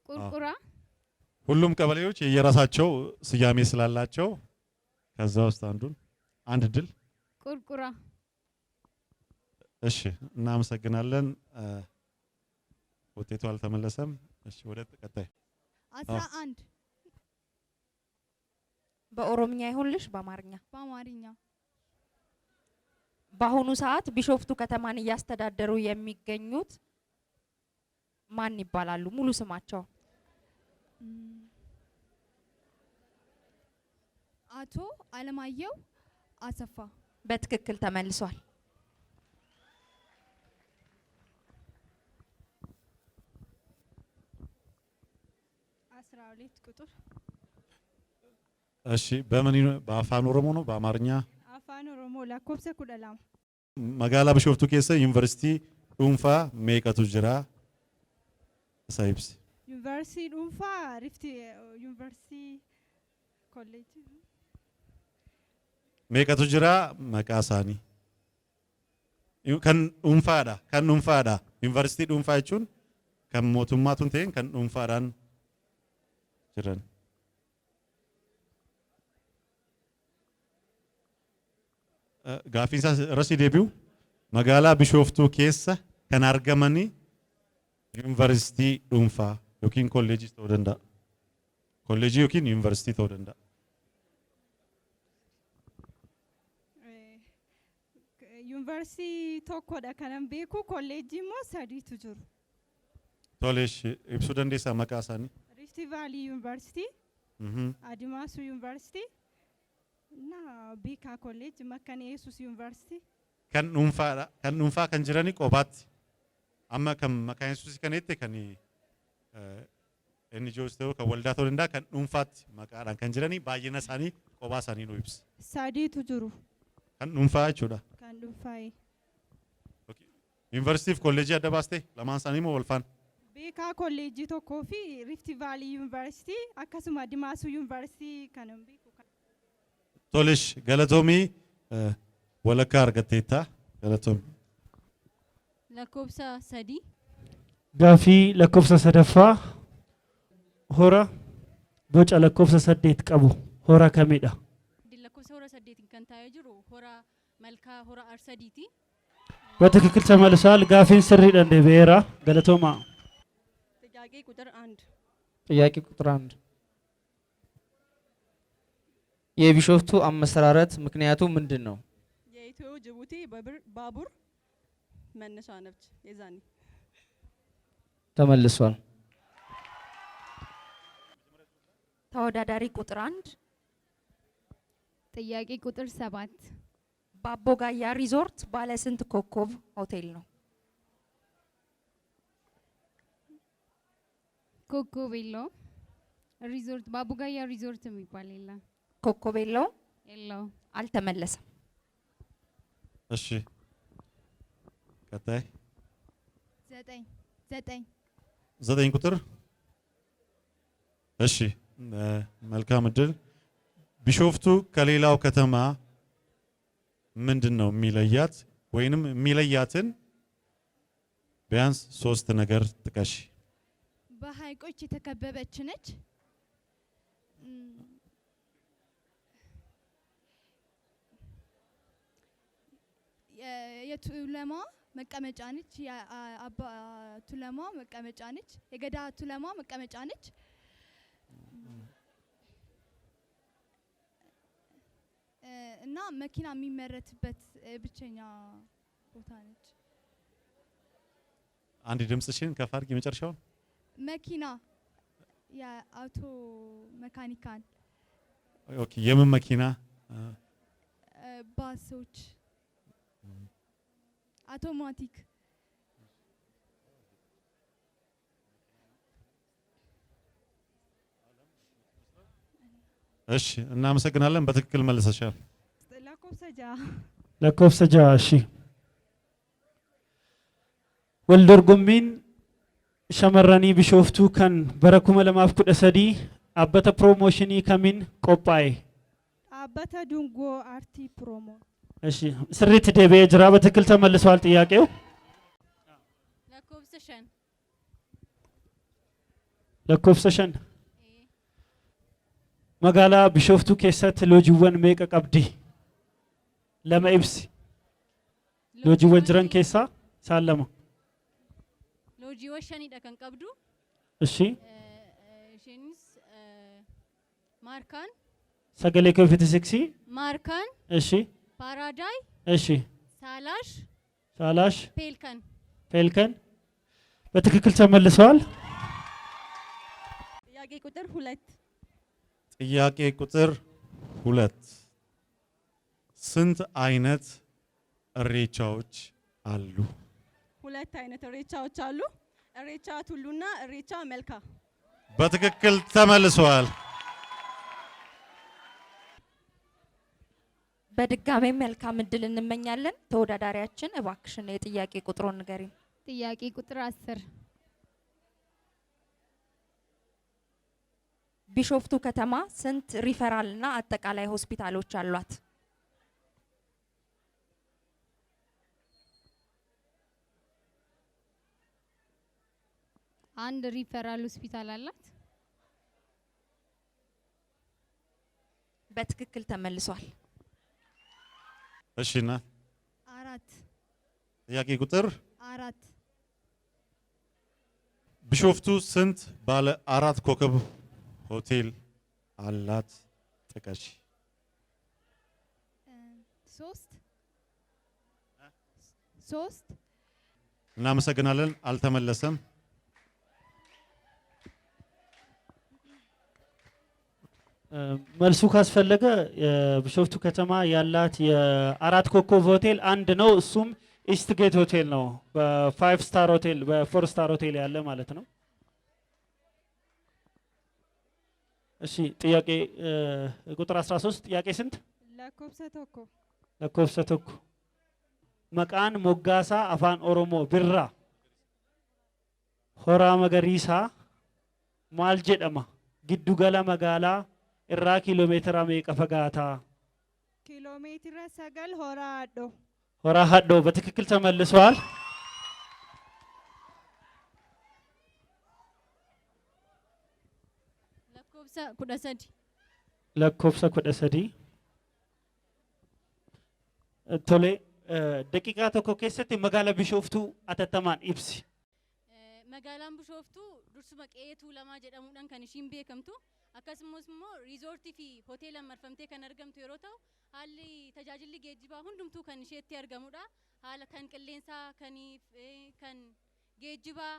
ቁርቁራ። ሁሉም ቀበሌዎች የየራሳቸው ስያሜ ስላላቸው ከዛ ውስጥ አንድ ድል ቁርቁራ። እሺ እናመሰግናለን። ውጤቱ አልተመለሰም። እሺ ወደ ቀጣይ 11 በኦሮምኛ ይሁንልሽ በአማርኛ በአማርኛ። በአሁኑ ሰዓት ቢሾፍቱ ከተማን እያስተዳደሩ የሚገኙት ማን ይባላሉ? ሙሉ ስማቸው? አቶ አለማየሁ አሰፋ። በትክክል ተመልሷል። ቁጥር እሺ በምን በአፋን ኦሮሞ ነው በአማርኛ? አፋን ኦሮሞ ላኮብሰ ኩደላም መጋላ ቢሾፍቱ ኬሰ ዩኒቨርሲቲ ዱንፋ ሜቀቱ ጅራ ሳይብስ ዩኒቨርሲቲ ዱንፋ ሪፍቲ ዩኒቨርሲቲ ኮሌጅ ሜቀቱ ጅራ መቃሳኒ ከን ዱንፋዳ ዩኒቨርሲቲ ዱንፋ ጀchuun kan mootummaatuun ta'een kan dhuunfaadhaan jiran. Gaafiin isaa irratti deebi'u magaalaa Bishooftuu keessa kan argamanii yuunivarsiitii dhuunfaa yookiin kolleejii ta'uu danda'a. Kolleejii yookiin yuunivarsiitii ta'uu danda'a. Yuunivarsiitii tokkodha kanan beeku kolleejii immoo sadiitu jiru. Toleesh ibsuu dandeessaa maqaa isaanii? Rift Valley University, Adimaasu University, na Bika College, Makkaan Yesus University. Kan dhuunfaa kan jiranii qobaatti. Amma kan Makkaan Yesus kan jette kan inni ijoos ta'uu kan waldaa ta'uu danda'a kan dhuunfaatti maqaadhaan kan jiranii baay'ina isaanii qobaa isaanii nu ibsa. Sadiitu jiru. Kan dhuunfaa jechuudha. Kan dhuunfaa. Yuunivarsiitii fi kolleejii adda baastee lamaan isaanii moo wal faana? Bika kolleejii tokkoo fi Rift Valley University akkasuma Adimaasu University kanan beeku. Toleesh galatoomii walakkaa argatteetta galatoomii. Lakkoofsa sadii. Gaafii lakkoofsa sadaffaa hora boca lakkoofsa 8 qabu hora kamidha? Lakkoofsa hora 8 kan taa'ee jiru hora malkaa hora arsadiiti. በትክክል ተመልሷል። ጋፊን ስሪ ደንደ ብሔራ ገለቶማ ጥያቄ ቁጥር 1 ጥያቄ ቁጥር 1 የቢሾፍቱ አመሰራረት ምክንያቱ ምንድን ነው? የኢትዮ ጅቡቲ ባቡር መነሻ ነች የዛኔ። ተመልሷል። ተወዳዳሪ ቁጥር 1 ጥያቄ ቁጥር 7 በአቦጋያ ሪዞርት ባለ ስንት ኮከብ ሆቴል ነው? ኮከብ የለውም። ሪዞርት በአቦጋያ ሪዞርት የሚባል የለም። ኮከብ የለውም። የለውም። አልተመለሰም። እሺ ቀጣይ 9 ቁጥር እሺ መልካም እድል። ቢሾፍቱ ከሌላው ከተማ ምንድን ነው የሚለያት ወይንም የሚለያትን ቢያንስ 3 ነገር ጥቀሽ። በሐይቆች የተከበበች ነች። የቱለማ መቀመጫ ነች። የአባ ቱለማ መቀመጫ ነች። የገዳ ቱለማ መቀመጫ ነች። እና መኪና የሚመረትበት ብቸኛ ቦታ ነች። አንድ ድምጽሽን ከፍ አድርጊ የመጨረሻውን። መኪና የአውቶ መካኒካል። ኦኬ የምን መኪና? ባሶች አውቶማቲክ። እሺ እናመሰግናለን። በትክክል መልሰሻል። lakkoofsa 6 እሺ ወልዶርጎሚን ሸመረኒ ቢሾፍቱ ከን bara 2013 dhaabbata piroomooshinii kamiin qophaa'e? dhaabbata dungoo aartii piroomoo. እሺ ስሪት deebi'ee jira በትክክል ተመልሷል ጥያቄው። lakkoofsa 5 lakkoofsa 5 magaalaa Bishooftuu keessatti loojiiwwan meeqa qabdi? Lama ibsi. Loojiiwwan jiran keessaa isaan lama. loojiiwwan shanidha kan qabdu. Ishi. Ishinis maarkaan. Sagalee koo fitisiksi. Maarkaan. Ishi. Paaraadaay. Ishi. Saalaash. Saalaash. ፔልከን. ፔልከን በትክክል ተመልሰዋል። ጥያቄ ቁጥር 2 ጥያቄ ቁጥር 2 ስንት አይነት እሬቻዎች አሉ? 2 አይነት እሬቻዎች አሉ። እሬቻ ቱሉና እሬቻ መልካ። በትክክል ተመልሰዋል። በድጋሚ መልካም እድል እንመኛለን። ተወዳዳሪያችን እባክሽን የጥያቄ ቁጥሩን ንገሪን። ጥያቄ ቁጥር 10 ቢሾፍቱ ከተማ ስንት ሪፈራል እና አጠቃላይ ሆስፒታሎች አሏት? አንድ ሪፈራል ሆስፒታል አላት። በትክክል ተመልሷል። እሺ እና 4 ጥያቄ ቁጥር 4 ቢሾፍቱ ስንት ባለ 4 ኮከብ ሆቴል አላት? ጥቀሽ። 3 እናመሰግናለን። አልተመለሰም። መልሱ ካስፈለገ የቢሾፍቱ ከተማ ያላት የ4 ኮከብ ሆቴል አንድ ነው። እሱም ኢስት ጌት ሆቴል ነው። በ5 ስታር ሆቴል በ4 ስታር ሆቴል ያለ ማለት ነው። እሺ ጥያቄ ቁጥር 13 ጥያቄ ስንት? ለኮብሰ ቶኮ መቃን ሞጋሳ አፋን ኦሮሞ ቢራ ሆራ መገሪሳ ማል ጀደማ ጊዱ ገላ መጋላ ኢራ ኪሎሜትራ ሜቀ ፈጋታ? ኪሎሜትር 9 ሆራ አዶ ሆራ ሀዶ በትክክል ተመልሷል። ለኮብሰ ኩደሰዲ ቶሌ ደቂቃ ቶኮ keessatti magaalaa Bishooftuu atattamaan ibsi. Magaalaan Bishooftuu dursuma qe'ee Tuulamaa jedhamuudhaan kan ishiin beekamtu akkasumas immoo riizoortii fi hoteelaan marfamtee kan argamtu yeroo ta'u haalli tajaajilli geejjibaa hundumtuu kan isheetti argamudha. Haala kan qilleensaa kan geejjibaa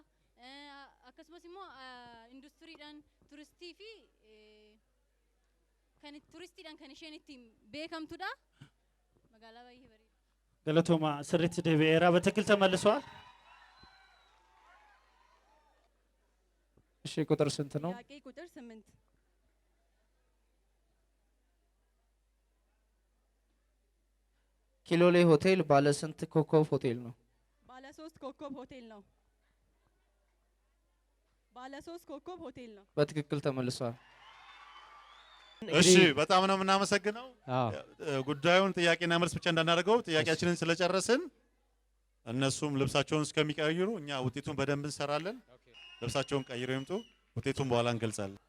akkasumas immoo industiriidhaan turistii fi kan turistiidhaan kan isheen ittiin beekamtudha. Magaalaa baay'ee bareeda. ገለቶማ ስሪት ደብኤራ በትክክል ተመልሷል። እሺ ቁጥር ስንት ነው? ጥያቄ ቁጥር 8 ኪሎሌ ሆቴል ባለ ስንት ኮከብ ሆቴል ነው? ባለ 3 ኮከብ ሆቴል ነው። ባለ 3 ኮከብ ሆቴል ነው። በትክክል ተመልሷል። እሺ በጣም ነው የምናመሰግነው። ጉዳዩን ጥያቄና መልስ ብቻ እንዳናደርገው ጥያቄያችንን ስለጨረስን እነሱም ልብሳቸውን እስከሚቀይሩ እኛ ውጤቱን በደንብ እንሰራለን። ልብሳቸውን ቀይረው ይምጡ። ውጤቱን በኋላ እንገልጻለን።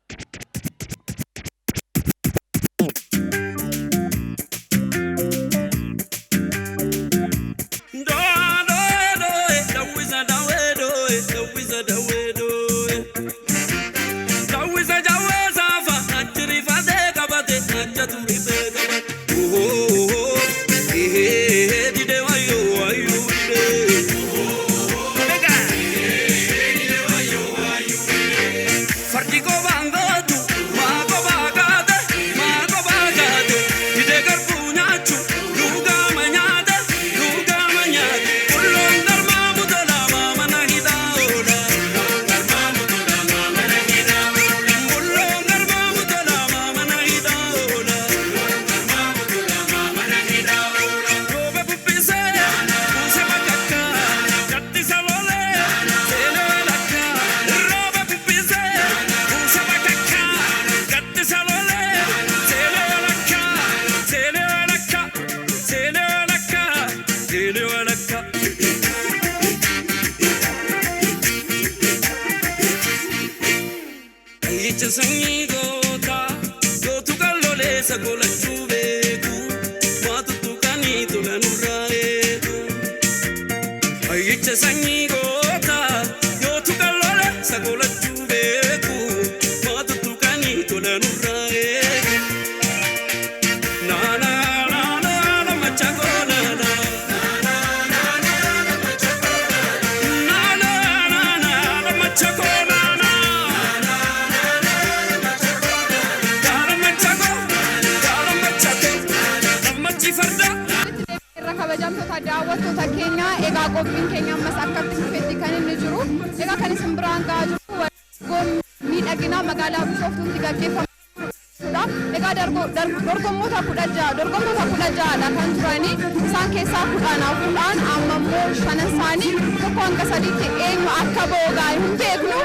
kabajamtoota daawwattoota keenya egaa qophiin keenya ammas akkatti dhufetti kan inni jiru egaa kan isin biraan gahaa jiru goon miidhaginaa magaalaa Bishooftuutti gaggeeffamudha. Egaa dorgommoota 16dha kan turanii isaan keessaa 10 amma immoo 5 isaanii tokko hanga 3tti eenyu akka boogaa hin beeknu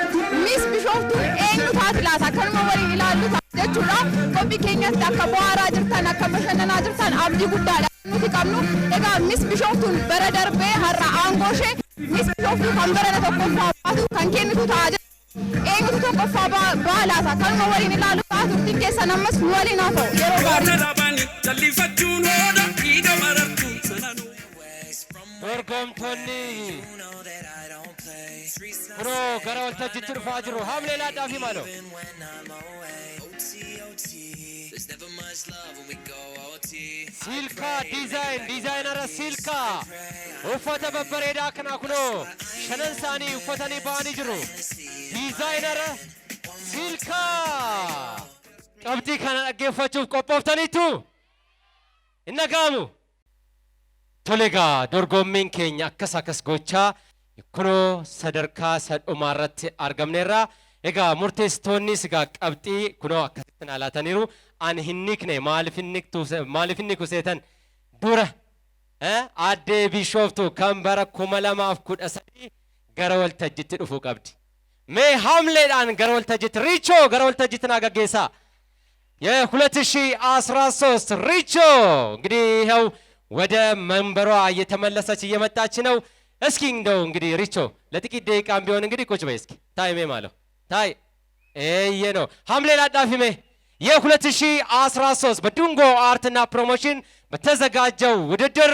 Miss Bishooftuu eenyu taati laata kanuma waliin ilaallu jechuudha. Qophii keenyatti akka bohaaraa jirtan akka bashannanaa jirtan abdii guddaadha. Nuti qabnu egaa Miss Bishooftuun bara darbee har'a aangoo ishee Miss Bishooftuu kan bara tokkoffaa baatu kan kennitu ta'a eenyutu tokkoffaa baalaata kanuma waliin ilaalu turtiin keessan ammas nu waliin haa ta'u yeroo gaarii. dorgomtoonni kunoo gara waltajjiitti dhufaa jiru haamlee laadhaa fi maaloo. Silka dizaayinara Silka uffata babbareedaa kana kunoo shanan isaanii uffatanii ba'anii jiru. Dizaayinara Silka qabxii kana dhaggeeffachuuf qophooftaniitu hin dhaga'amu. Tole egaa dorgommiin keenya akkas gochaa kunoo sadarkaa sadhumaa irratti argamneerra. Egaa murteessitoonnis egaa qabxii kunoo akkasitti naalaataniiru. An hinnikne maaliif inni kuseetan dura addee Bishooftu kan bara 2013 gara waltajjiitti dhufuu qabdi. Mee haamleedhaan gara waltajjiitti Richo gara waltajjiitti naa gaggeessaa. የ2013 ሪቾ እንግዲህ ይኸው ወደ መንበሯ እየተመለሰች እየመጣች ነው። እስኪ እንደው እንግዲህ ሪቾ ለጥቂት ደቂቃም ቢሆን እንግዲህ ቁጭ በይ እስኪ ታይሜ ማለት ታይ እየ ነው ሐምሌ ላዳፊሜ የ2013 በዱንጎ አርትና ፕሮሞሽን በተዘጋጀው ውድድር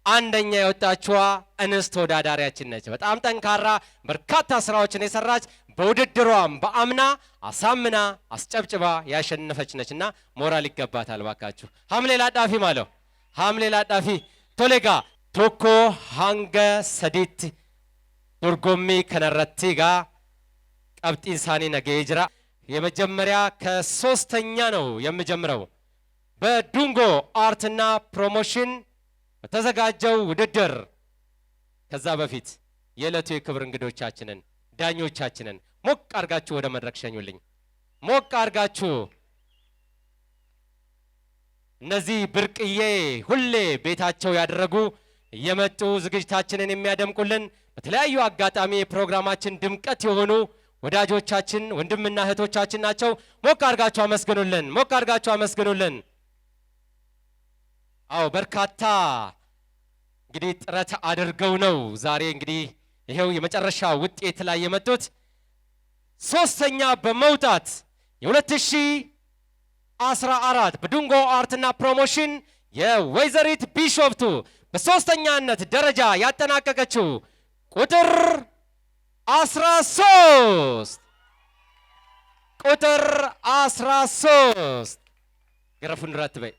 አንደኛ የወጣችዋ እንስት ተወዳዳሪያችን ነች። በጣም ጠንካራ በርካታ ስራዎችን የሰራች በውድድሯም በአምና አሳምና አስጨብጭባ ያሸነፈች ነችና ሞራል ይገባታል። ባካችሁ ሐምሌ ላዳፊ ማለት ሐምሌ ላዳፊ ቶሌጋ ቶኮ ሃንገ ሰዲት ዶርጎሚ ከነረቲጋ ቀብጢን ሳኒ ነገይጅራ የመጀመሪያ ከሶስተኛ ነው የምጀምረው በዱንጎ አርትና ፕሮሞሽን በተዘጋጀው ውድድር። ከዛ በፊት የዕለቱ የክብር እንግዶቻችንን ዳኞቻችንን ሞቅ አርጋችሁ ወደ መድረክ ሸኙልኝ። ሞቅ አርጋችሁ እነዚህ ብርቅዬ ሁሌ ቤታቸው ያደረጉ እየመጡ ዝግጅታችንን የሚያደምቁልን በተለያዩ አጋጣሚ የፕሮግራማችን ድምቀት የሆኑ ወዳጆቻችን ወንድምና እህቶቻችን ናቸው። ሞቅ አርጋችሁ አመስግኑልን። ሞቅ አርጋችሁ አመስግኑልን። አዎ በርካታ እንግዲህ ጥረት አድርገው ነው ዛሬ እንግዲህ ይሄው የመጨረሻ ውጤት ላይ የመጡት። ሶስተኛ በመውጣት የ2014 በዱንጎ አርትና ፕሮሞሽን የወይዘሪት ቢሾፍቱ በሶስተኛነት ደረጃ ያጠናቀቀችው ቁጥር 13 ገረፉን ረትበይ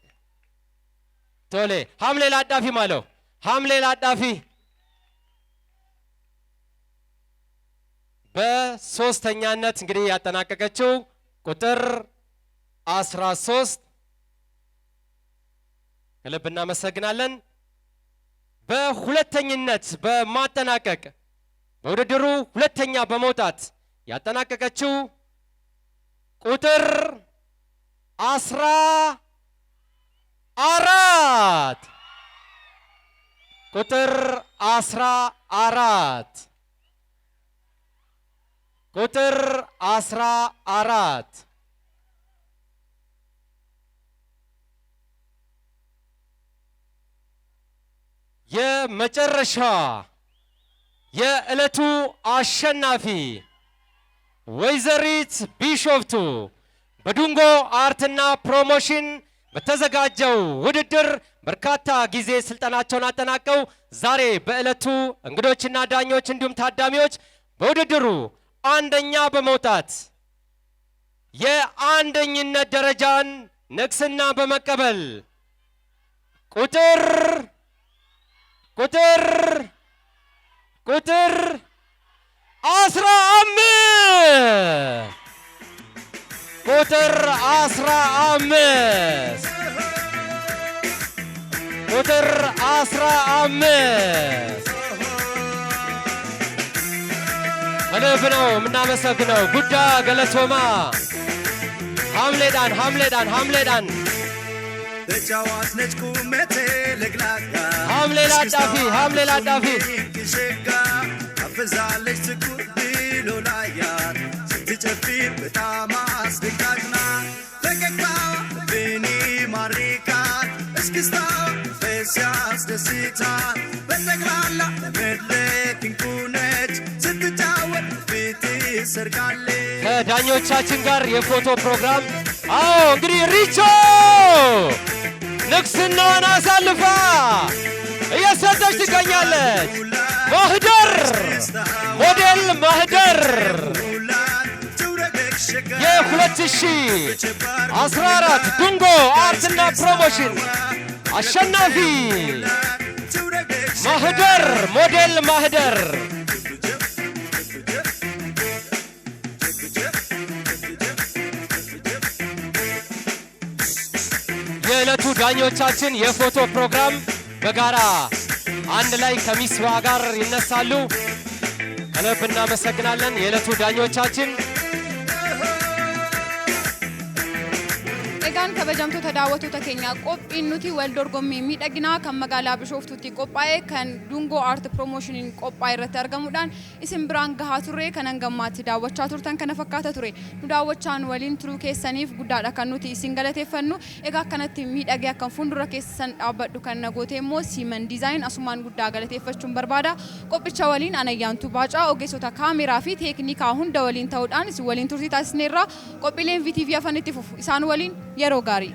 ቶሌ ሐምሌ ላዳፊ ማለው ሐምሌ ላዳፊ በሶስተኛነት እንግዲህ ያጠናቀቀችው ቁጥር 13 ከልብ እናመሰግናለን። በሁለተኝነት በማጠናቀቅ በውድድሩ ሁለተኛ በመውጣት ያጠናቀቀችው ቁጥር 14 ቁጥር 14 ቁጥር 14 የመጨረሻ የዕለቱ አሸናፊ ወይዘሪት ቢሾፍቱ በዱንጎ አርትና ፕሮሞሽን በተዘጋጀው ውድድር በርካታ ጊዜ ስልጠናቸውን አጠናቀው ዛሬ በዕለቱ እንግዶችና ዳኞች እንዲሁም ታዳሚዎች በውድድሩ አንደኛ በመውጣት የአንደኝነት ደረጃን ንግስና በመቀበል ቁጥር 15 ቁጥር 15 ቁጥር 15 ከልብ ነው የምናመሰግነው። ጉዳ ገለቶማ ሐምሌዳን ተጫዋች ነች ቁመቴ ለግላጋ ሐምሌ ላዳፊ ሽጋ አፈዛለች ትኩር ብሎ ላያት ስትጨፍር በጣም አስደቃቅና ፈገግታዋ ልብን ይማርካል እስክስታዋ ፈስ ያስደስታል በጠቅላላ መድረክ እንቁ ነች ስትጫወት ፊት ሰርቃለች። ከዳኞቻችን ጋር የፎቶ ፕሮግራም አዎ እንግዲህ ሪቾ ንግስናዋን አሳልፋ እየሰጠች ትገኛለች። ማህደር ሞዴል ማህደር የ2014 ዱንጎ አርትና ፕሮሞሽን አሸናፊ ማህደር ሞዴል ማህደር የዕለቱ ዳኞቻችን የፎቶ ፕሮግራም በጋራ አንድ ላይ ከሚስዋ ጋር ይነሳሉ። ከልብ እናመሰግናለን የዕለቱ ዳኞቻችን። egaan kabajamtoota daawwattoota keenya qophiin nuti wal dorgommii miidhaginaa kan magaalaa Bishooftuutti qophaa'e kan Dungoo Art Promotioniin qophaa'e irratti argamuudhaan isin biraan gahaa turre kan hangammaatti daawwachaa turtan kana fakkaata ture. Nu daawwachaan waliin turuu keessaniif guddaadha kan nuti isin galateeffannu. Egaa kanatti miidhagee akkan fuuldura keessan dhaabbadhu kan nagootee immoo Siiman Diizaayin asumaan guddaa galateeffachuun barbaada. Qophicha waliin Anayyaantuu Baacaa ogeessota kaameraa fi teeknikaa hunda waliin ta'uudhaan isin waliin turtii taasisneerra. Qophiileen VTV afanitti fufu isaan waliin yeroo gaarii.